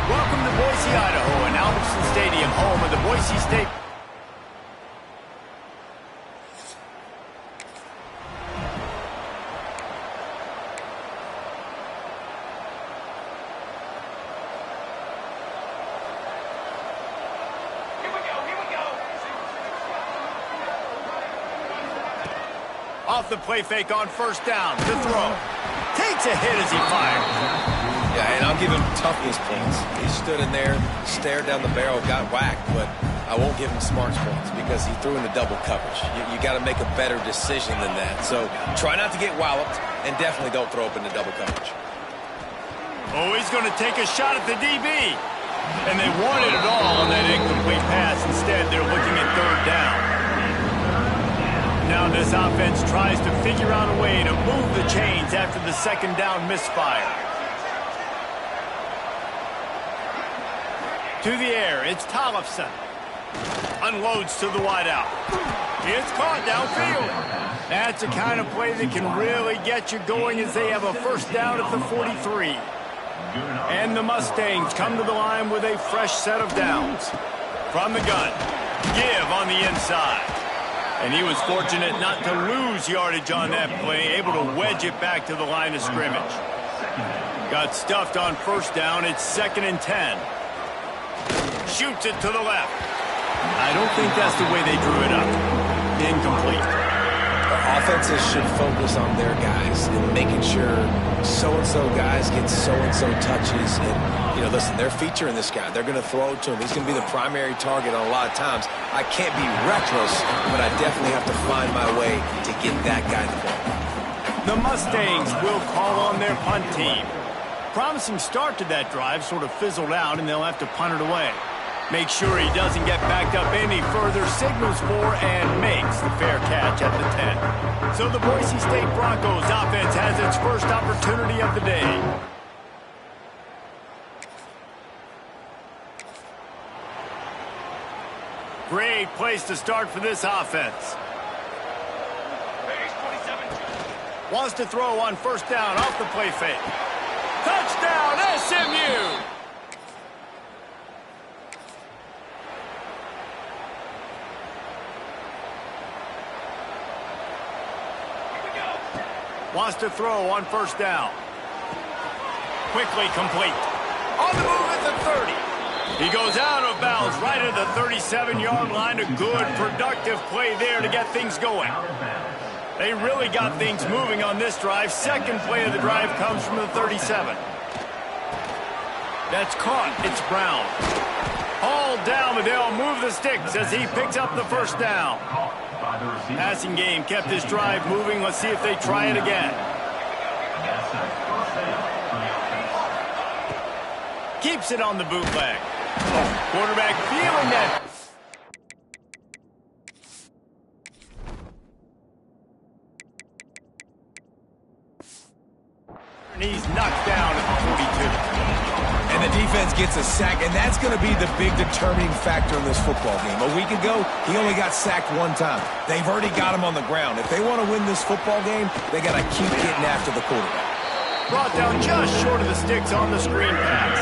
Welcome to Boise, Idaho, and Albertson Stadium, home of the Boise State. Off the play fake on first down. The throw. Takes a hit as he fires. Yeah, and I'll give him toughness points. He stood in there, stared down the barrel, got whacked, but I won't give him smarts points because he threw into double coverage. You got to make a better decision than that. So try not to get walloped, and definitely don't throw up into double coverage. Oh, he's going to take a shot at the DB. And they wanted it all on that incomplete pass. Instead, they're looking at third down. Now this offense tries to figure out a way to move the chains after the second down misfire. To the air, it's Tollefson. Unloads to the wideout. It's caught downfield. That's the kind of play that can really get you going as they have a first down at the 43. And the Mustangs come to the line with a fresh set of downs. From the gun, give on the inside. And he was fortunate not to lose yardage on that play, able to wedge it back to the line of scrimmage. Got stuffed on first down. It's 2nd and 10. Shoots it to the left. I don't think that's the way they drew it up. Incomplete. Offenses should focus on their guys and making sure so-and-so guys get so-and-so touches. And, you know, listen, they're featuring this guy. They're going to throw it to him. He's going to be the primary target on a lot of times. I can't be reckless, but I definitely have to find my way to get that guy the ball. The Mustangs will call on their punt team. Promising start to that drive sort of fizzled out, and they'll have to punt it away. Make sure he doesn't get backed up any further, signals for and makes the fair catch at the 10. So the Boise State Broncos offense has its first opportunity of the day. Great place to start for this offense. Wants to throw on first down off the play fake. Touchdown, SMU! Wants to throw on first down. Quickly complete. On the move at the 30. He goes out of bounds right at the 37-yard line. A good, productive play there to get things going. They really got things moving on this drive. Second play of the drive comes from the 37. That's caught. It's Brown. Hauled down, but they'll move the sticks as he picks up the first down. Passing game kept his drive moving. Let's see if they try it again. Keeps it on the bootleg. Quarterback feeling that. And he's knocked down at the 42. And the defense gets a sack, and that's going to be the big determining factor in this football game. A week ago, he only got sacked one time. They've already got him on the ground. If they want to win this football game, they got to keep getting after the quarterback. Brought down just short of the sticks on the screen pass.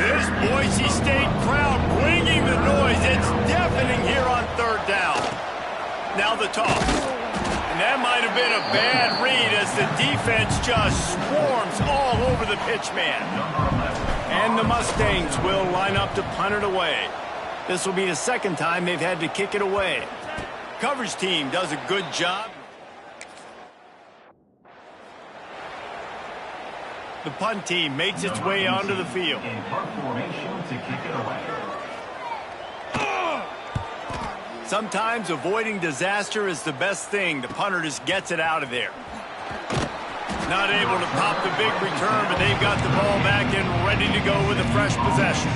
This Boise State crowd bringing the noise. It's deafening here on third down. Now the toss. And that might have been a bad read as the defense just swarms all over the pitch man. And the Mustangs will line up to punt it away. This will be the second time they've had to kick it away. Coverage team does a good job. The punt team makes its way onto the field. In punt formation to kick it away. Sometimes avoiding disaster is the best thing. The punter just gets it out of there. Not able to pop the big return, but they've got the ball back and ready to go with a fresh possession.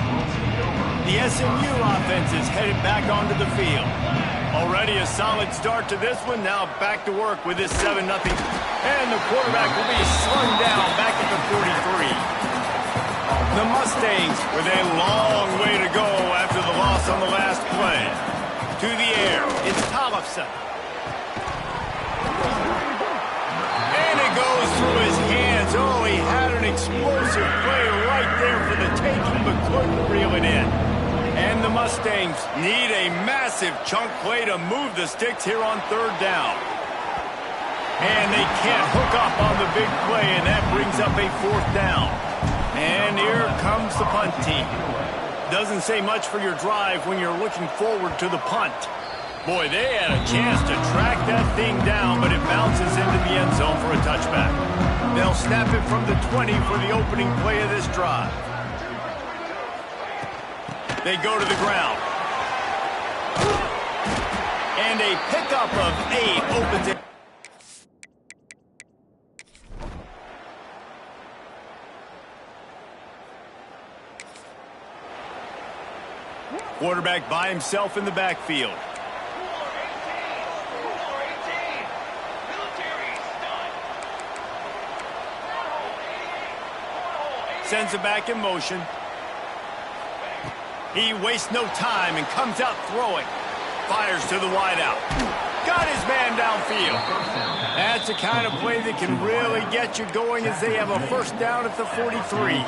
The SMU offense is headed back onto the field. Already a solid start to this one. Now back to work with this 7-0. And the quarterback will be slung down back at the 43. The Mustangs with a long way to go after the loss on the last play. To the air. It's Tollefson. And it goes through his hands. Oh, he had an explosive play right there for the taking, but couldn't reel it in. And the Mustangs need a massive chunk play to move the sticks here on third down. And they can't hook up on the big play, and that brings up a fourth down. And here comes the punt team. Doesn't say much for your drive when you're looking forward to the punt. Boy, they had a chance to track that thing down, but it bounces into the end zone for a touchback. They'll snap it from the 20 for the opening play of this drive. They go to the ground. And a pickup of 8 opens it. Quarterback by himself in the backfield. Sends it back in motion. He wastes no time and comes out throwing. Fires to the wideout. Got his man downfield. That's the kind of play that can really get you going as they have a first down at the 43.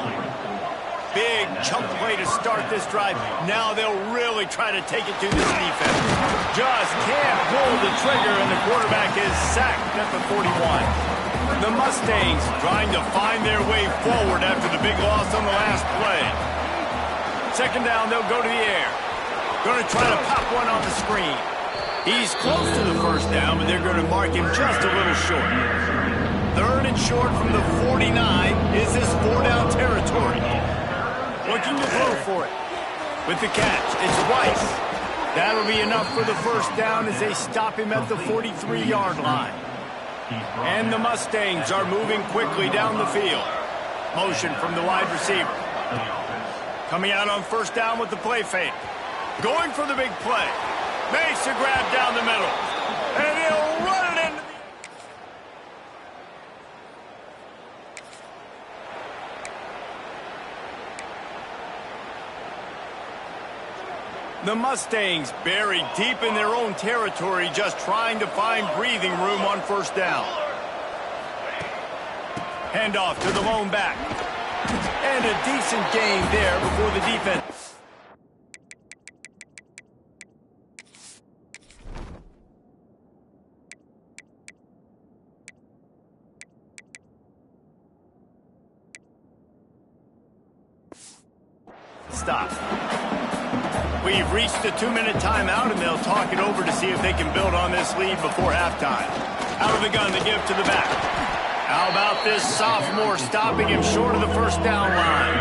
Big chunk play to start this drive. Now they'll really try to take it to this defense. Just can't pull the trigger, and the quarterback is sacked at the 41. The Mustangs trying to find their way forward after the big loss on the last play. Second down, they'll go to the air. Going to try to pop one on the screen. He's close to the first down, but they're going to mark him just a little short. Third and short from the 49. Is this 4-down territory? Looking to throw for it. With the catch, it's Weiss. That'll be enough for the first down as they stop him at the 43-yard line. And the Mustangs are moving quickly down the field. Motion from the wide receiver. Coming out on first down with the play fake. Going for the big play. Makes a grab down the middle. And he'll run it into the Mustangs buried deep in their own territory, just trying to find breathing room on first down. Handoff to the lone back. And a decent gain there before the defense. Stop. We've reached the 2-minute timeout, and they'll talk it over to see if they can build on this lead before halftime. Out of the gun, they give to the back. How about this sophomore stopping him short of the first down line?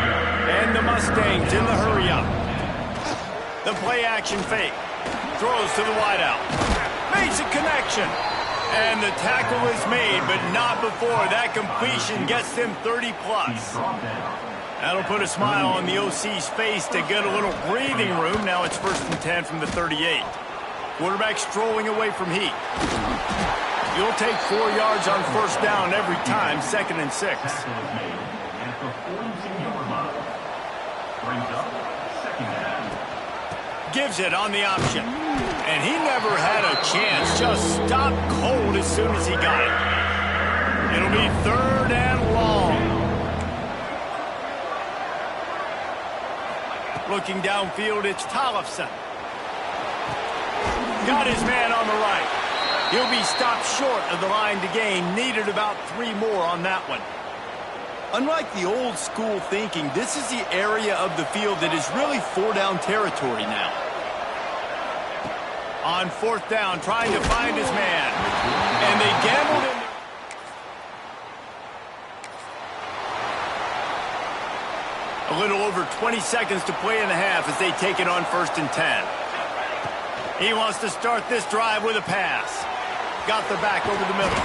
And the Mustangs in the hurry-up. The play-action fake. Throws to the wideout. Makes a connection. And the tackle is made, but not before that completion gets them 30-plus. That'll put a smile on the OC's face to get a little breathing room. Now it's 1st and 10 from the 38. Quarterback strolling away from heat. You'll take 4 yards on first down every time, 2nd and 6. Gives it on the option. And he never had a chance. Just stopped cold as soon as he got it. It'll be 3rd and long. Looking downfield, it's Tollefson. Got his man on the right. He'll be stopped short of the line to gain. Needed about 3 more on that one. Unlike the old school thinking, this is the area of the field that is really 4-down territory now. On 4th down, trying to find his man. And they gambled in. A little over 20 seconds to play in the half as they take it on 1st and 10. He wants to start this drive with a pass. Got the back over the middle.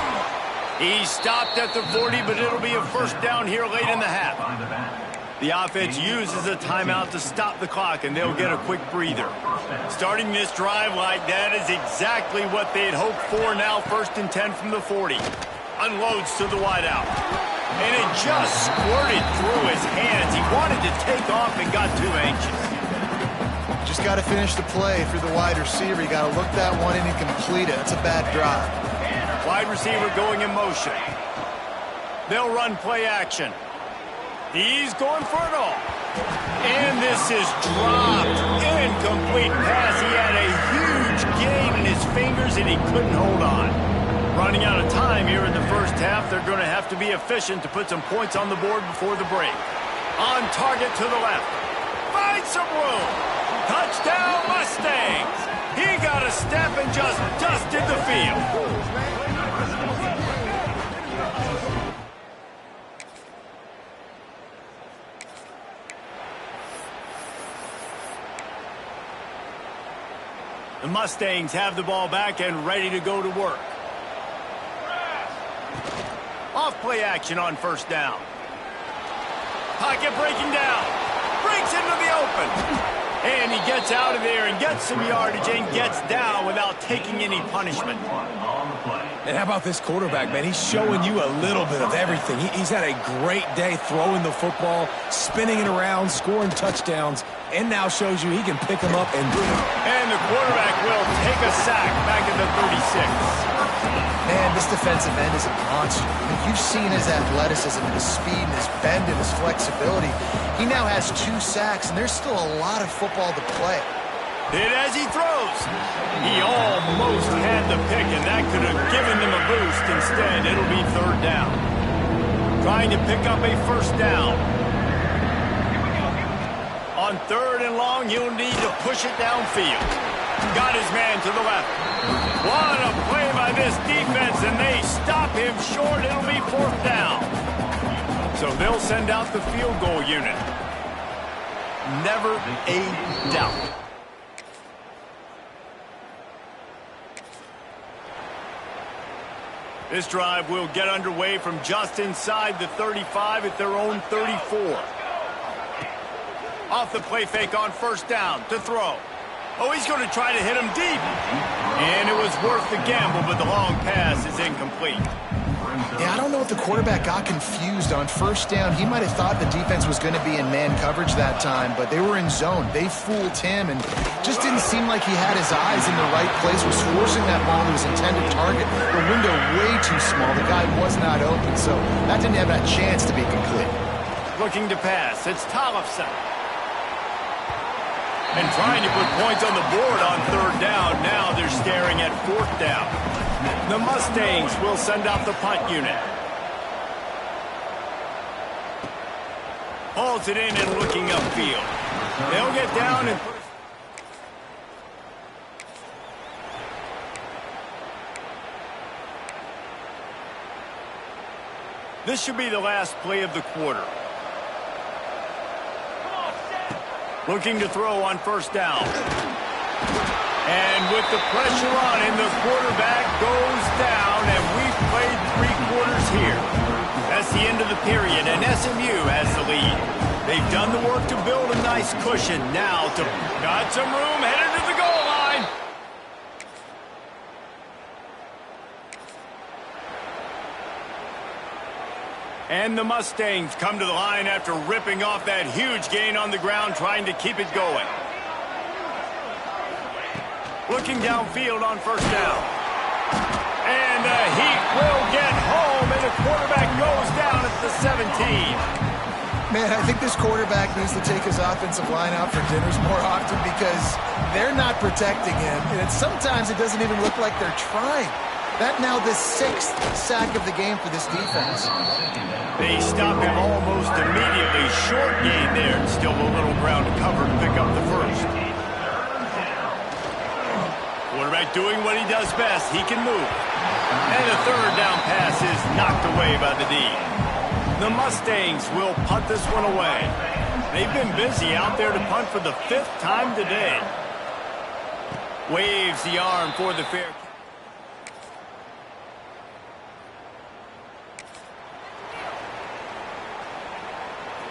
He stopped at the 40, but it'll be a first down here late in the half. The offense uses a timeout to stop the clock, and they'll get a quick breather. Starting this drive like that is exactly what they'd hoped for. Now 1st and 10 from the 40. Unloads to the wideout. And it just squirted through his hands. He wanted to take off and got too anxious. Just just got to finish the play for the wide receiver. You got to look that one in and complete it. That's a bad drive. Wide receiver going in motion. They'll run play action. He's going for it all. And this is dropped. Incomplete pass. He had a huge gain in his fingers, and he couldn't hold on. Running out of time here in the first half. They're going to have to be efficient to put some points on the board before the break. On target to the left. Find some room. Touchdown Mustangs. He got a step and just dusted the field. The Mustangs have the ball back and ready to go to work. Off play action on first down. Pocket breaking down. Breaks into the open. And he gets out of there and gets some yardage and gets down without taking any punishment. And how about this quarterback, man? He's showing you a little bit of everything. He's had a great day throwing the football, spinning it around, scoring touchdowns, and now shows you he can pick them up and boom. And the quarterback will take a sack back at the 36. Man, this defensive end is a monster. I mean, you've seen his athleticism and his speed and his bend and his flexibility. He now has 2 sacks, and there's still a lot of football to play. Hit as he throws. He almost had the pick, and that could have given them a boost. Instead, it'll be third down. Trying to pick up a first down. On third and long, he'll need to push it downfield. Got his man to the left. What a play by this defense, and they stop him short. It'll be fourth down. So they'll send out the field goal unit. Never a doubt. This drive will get underway from just inside the 35 at their own 34. Off the play fake on first down to throw. Oh, he's going to try to hit him deep. And it was worth the gamble, but the long pass is incomplete. Yeah, I don't know if the quarterback got confused on first down. He might have thought the defense was going to be in man coverage that time, but they were in zone. They fooled him and just didn't seem like he had his eyes in the right place, was forcing that ball to his intended target. The window way too small. The guy was not open, so that didn't have that chance to be complete. Looking to pass. It's Tollefson. And trying to put points on the board on third down. Now they're staring at fourth down. The Mustangs will send out the punt unit. Hauls it in and looking upfield. They'll get down and put it. This should be the last play of the quarter. Looking to throw on first down. And with the pressure on him, the quarterback goes down, and we've played 3 quarters here. That's the end of the period, and SMU has the lead. They've done the work to build a nice cushion. Now to got some room headed to the goal line. And the Mustangs come to the line after ripping off that huge gain on the ground, trying to keep it going. Looking downfield on first down. And the Heat will get home, and the quarterback goes down at the 17. Man, I think this quarterback needs to take his offensive line out for dinners more often because they're not protecting him. And sometimes it doesn't even look like they're trying. That now the 6th sack of the game for this defense. They stop him almost immediately. Short gain there. Still a little ground to cover to pick up the first. Quarterback doing what he does best. He can move. And the third down pass is knocked away by the D. The Mustangs will punt this one away. They've been busy out there to punt for the 5th time today. Waves the arm for the fair.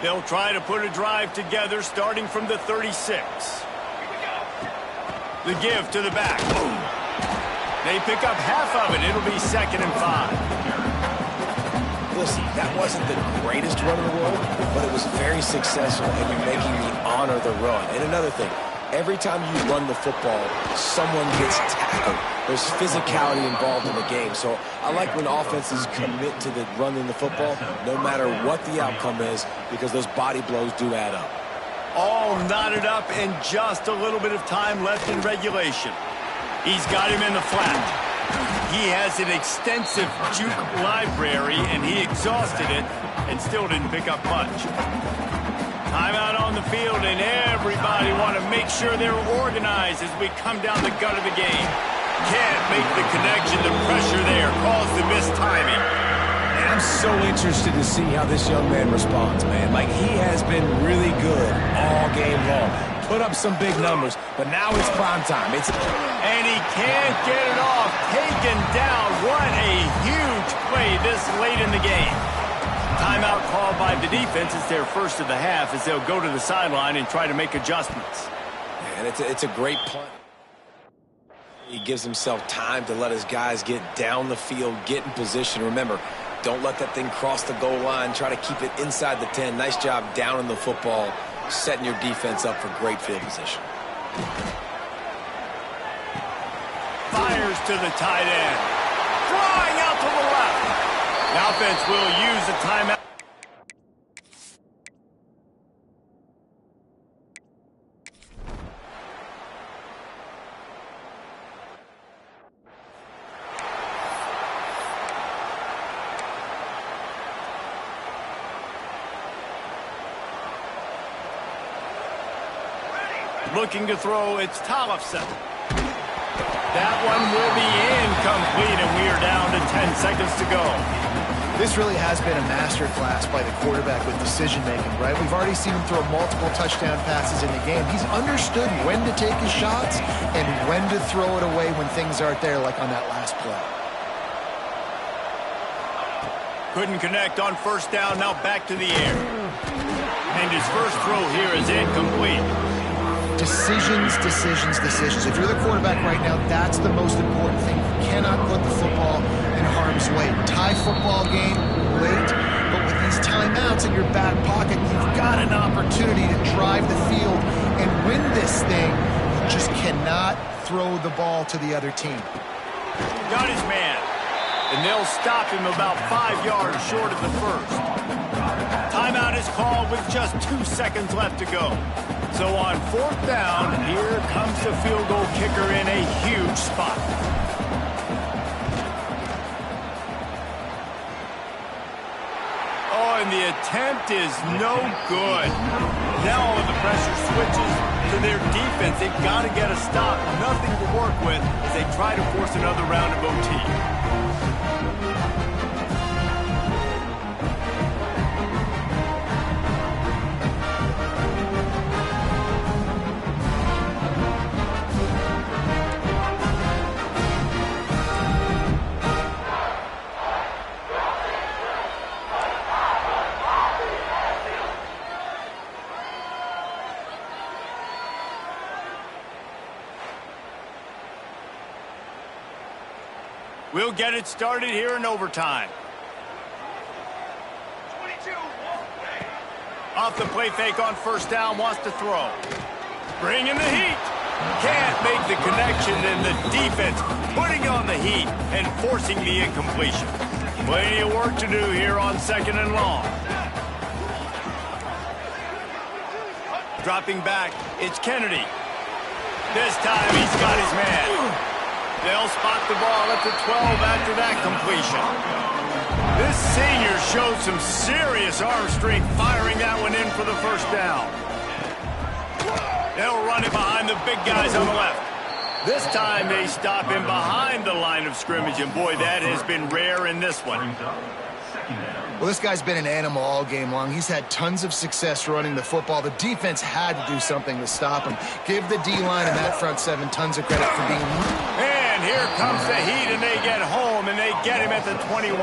They'll try to put a drive together starting from the 36. The give to the back. They pick up half of it. It'll be 2nd and 5. Listen, that wasn't the greatest run in the world, but it was very successful, and you're making me honor the run. And another thing, Every time you run the football, someone gets tackled. There's physicality involved in the game. So I like when offenses commit to running the football, no matter what the outcome is, because those body blows do add up. All knotted up and just a little bit of time left in regulation. He's got him in the flat. He has an extensive juke library, and he exhausted it and still didn't pick up much. Timeout on the field, and everybody want to make sure they're organized as we come down the gut of the game. Can't make the connection. The pressure there caused the missed timing. And I'm so interested to see how this young man responds, man. Like, he has been really good all game long. Put up some big numbers, but now it's prime time. And he can't get it off. Taken down. What a huge play this late in the game. Timeout called by the defense. It's their first of the half as they'll go to the sideline and try to make adjustments. And it's a great punt. He gives himself time to let his guys get down the field, get in position. Remember, don't let that thing cross the goal line. Try to keep it inside the 10. Nice job down in the football, setting your defense up for great field position. Fires to the tight end. Flying out to the left. The offense will use a timeout. Looking to throw, it's Tollefson. That one will be incomplete, and we are down to 10 seconds to go. This really has been a masterclass by the quarterback with decision-making, right? We've already seen him throw multiple touchdown passes in the game. He's understood when to take his shots and when to throw it away when things aren't there, like on that last play. Couldn't connect on first down, now back to the air. And his first throw here is incomplete. Decisions, decisions, decisions. If you're the quarterback right now, that's the most important thing. You cannot put the football in harm's way. Tie football game, late, but with these timeouts in your back pocket, you've got an opportunity to drive the field and win this thing. You just cannot throw the ball to the other team. Got his man, and they'll stop him about 5 yards short of the first. Timeout is called with just 2 seconds left to go. So on fourth down, here comes the field goal kicker in a huge spot. Oh, and the attempt is no good. Now all of the pressure switches to their defense. They've got to get a stop. Nothing to work with as they try to force another round of OT. We'll get it started here in overtime. 22. Off the play fake on first down, wants to throw. Bringing the heat. Can't make the connection, and the defense putting on the heat and forcing the incompletion. Plenty of work to do here on second and long. Dropping back, it's Kennedy. This time he's got his man. They'll spot the ball at the 12 after that completion. This senior showed some serious arm strength firing that one in for the first down. They'll run it behind the big guys on the left. This time they stop him behind the line of scrimmage, and boy, that has been rare in this one. Well, this guy's been an animal all game long. He's had tons of success running the football. The defense had to do something to stop him. Give the D-line and that front seven tons of credit for being... And here comes the heat, and they get home, and they get him at the 21.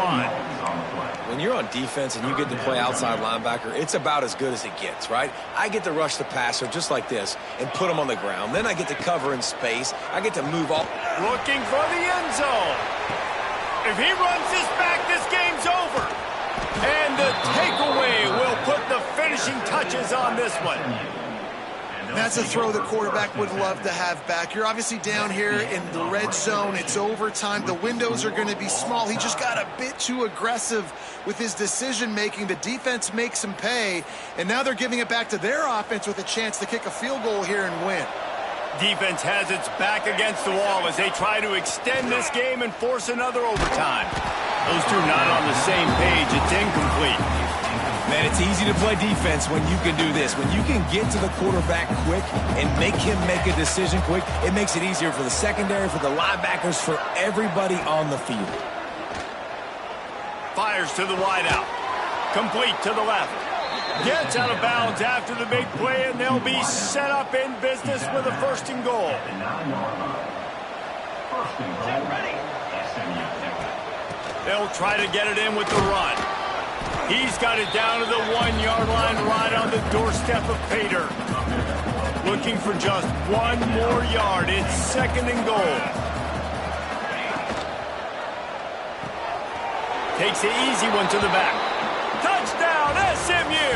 When you're on defense and you get to play outside linebacker, it's about as good as it gets, right? I get to rush the passer just like this and put him on the ground. Then I get to cover in space. I get to move off. Looking for the end zone. If he runs this back, this game's over. And the takeaway will put the finishing touches on this one. That's a throw the quarterback would love to have back. You're obviously down here in the red zone. It's overtime. The windows are going to be small. He just got a bit too aggressive with his decision-making. The defense makes him pay, and now they're giving it back to their offense with a chance to kick a field goal here and win. Defense has its back against the wall as they try to extend this game and force another overtime. Those two not on the same page. It's incomplete. Man, it's easy to play defense when you can do this. When you can get to the quarterback quick and make him make a decision quick, it makes it easier for the secondary, for the linebackers, for everybody on the field. Fires to the wideout. Complete to the left. Gets out of bounds after the big play, and they'll be set up in business with a 1st and goal. They'll try to get it in with the run. He's got it down to the 1-yard line right on the doorstep of Pater. Looking for just one more yard. It's 2nd and goal. Takes the easy one to the back. Touchdown, SMU!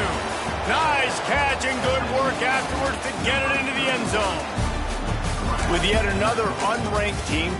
Nice catch and good work afterwards to get it into the end zone. With yet another unranked team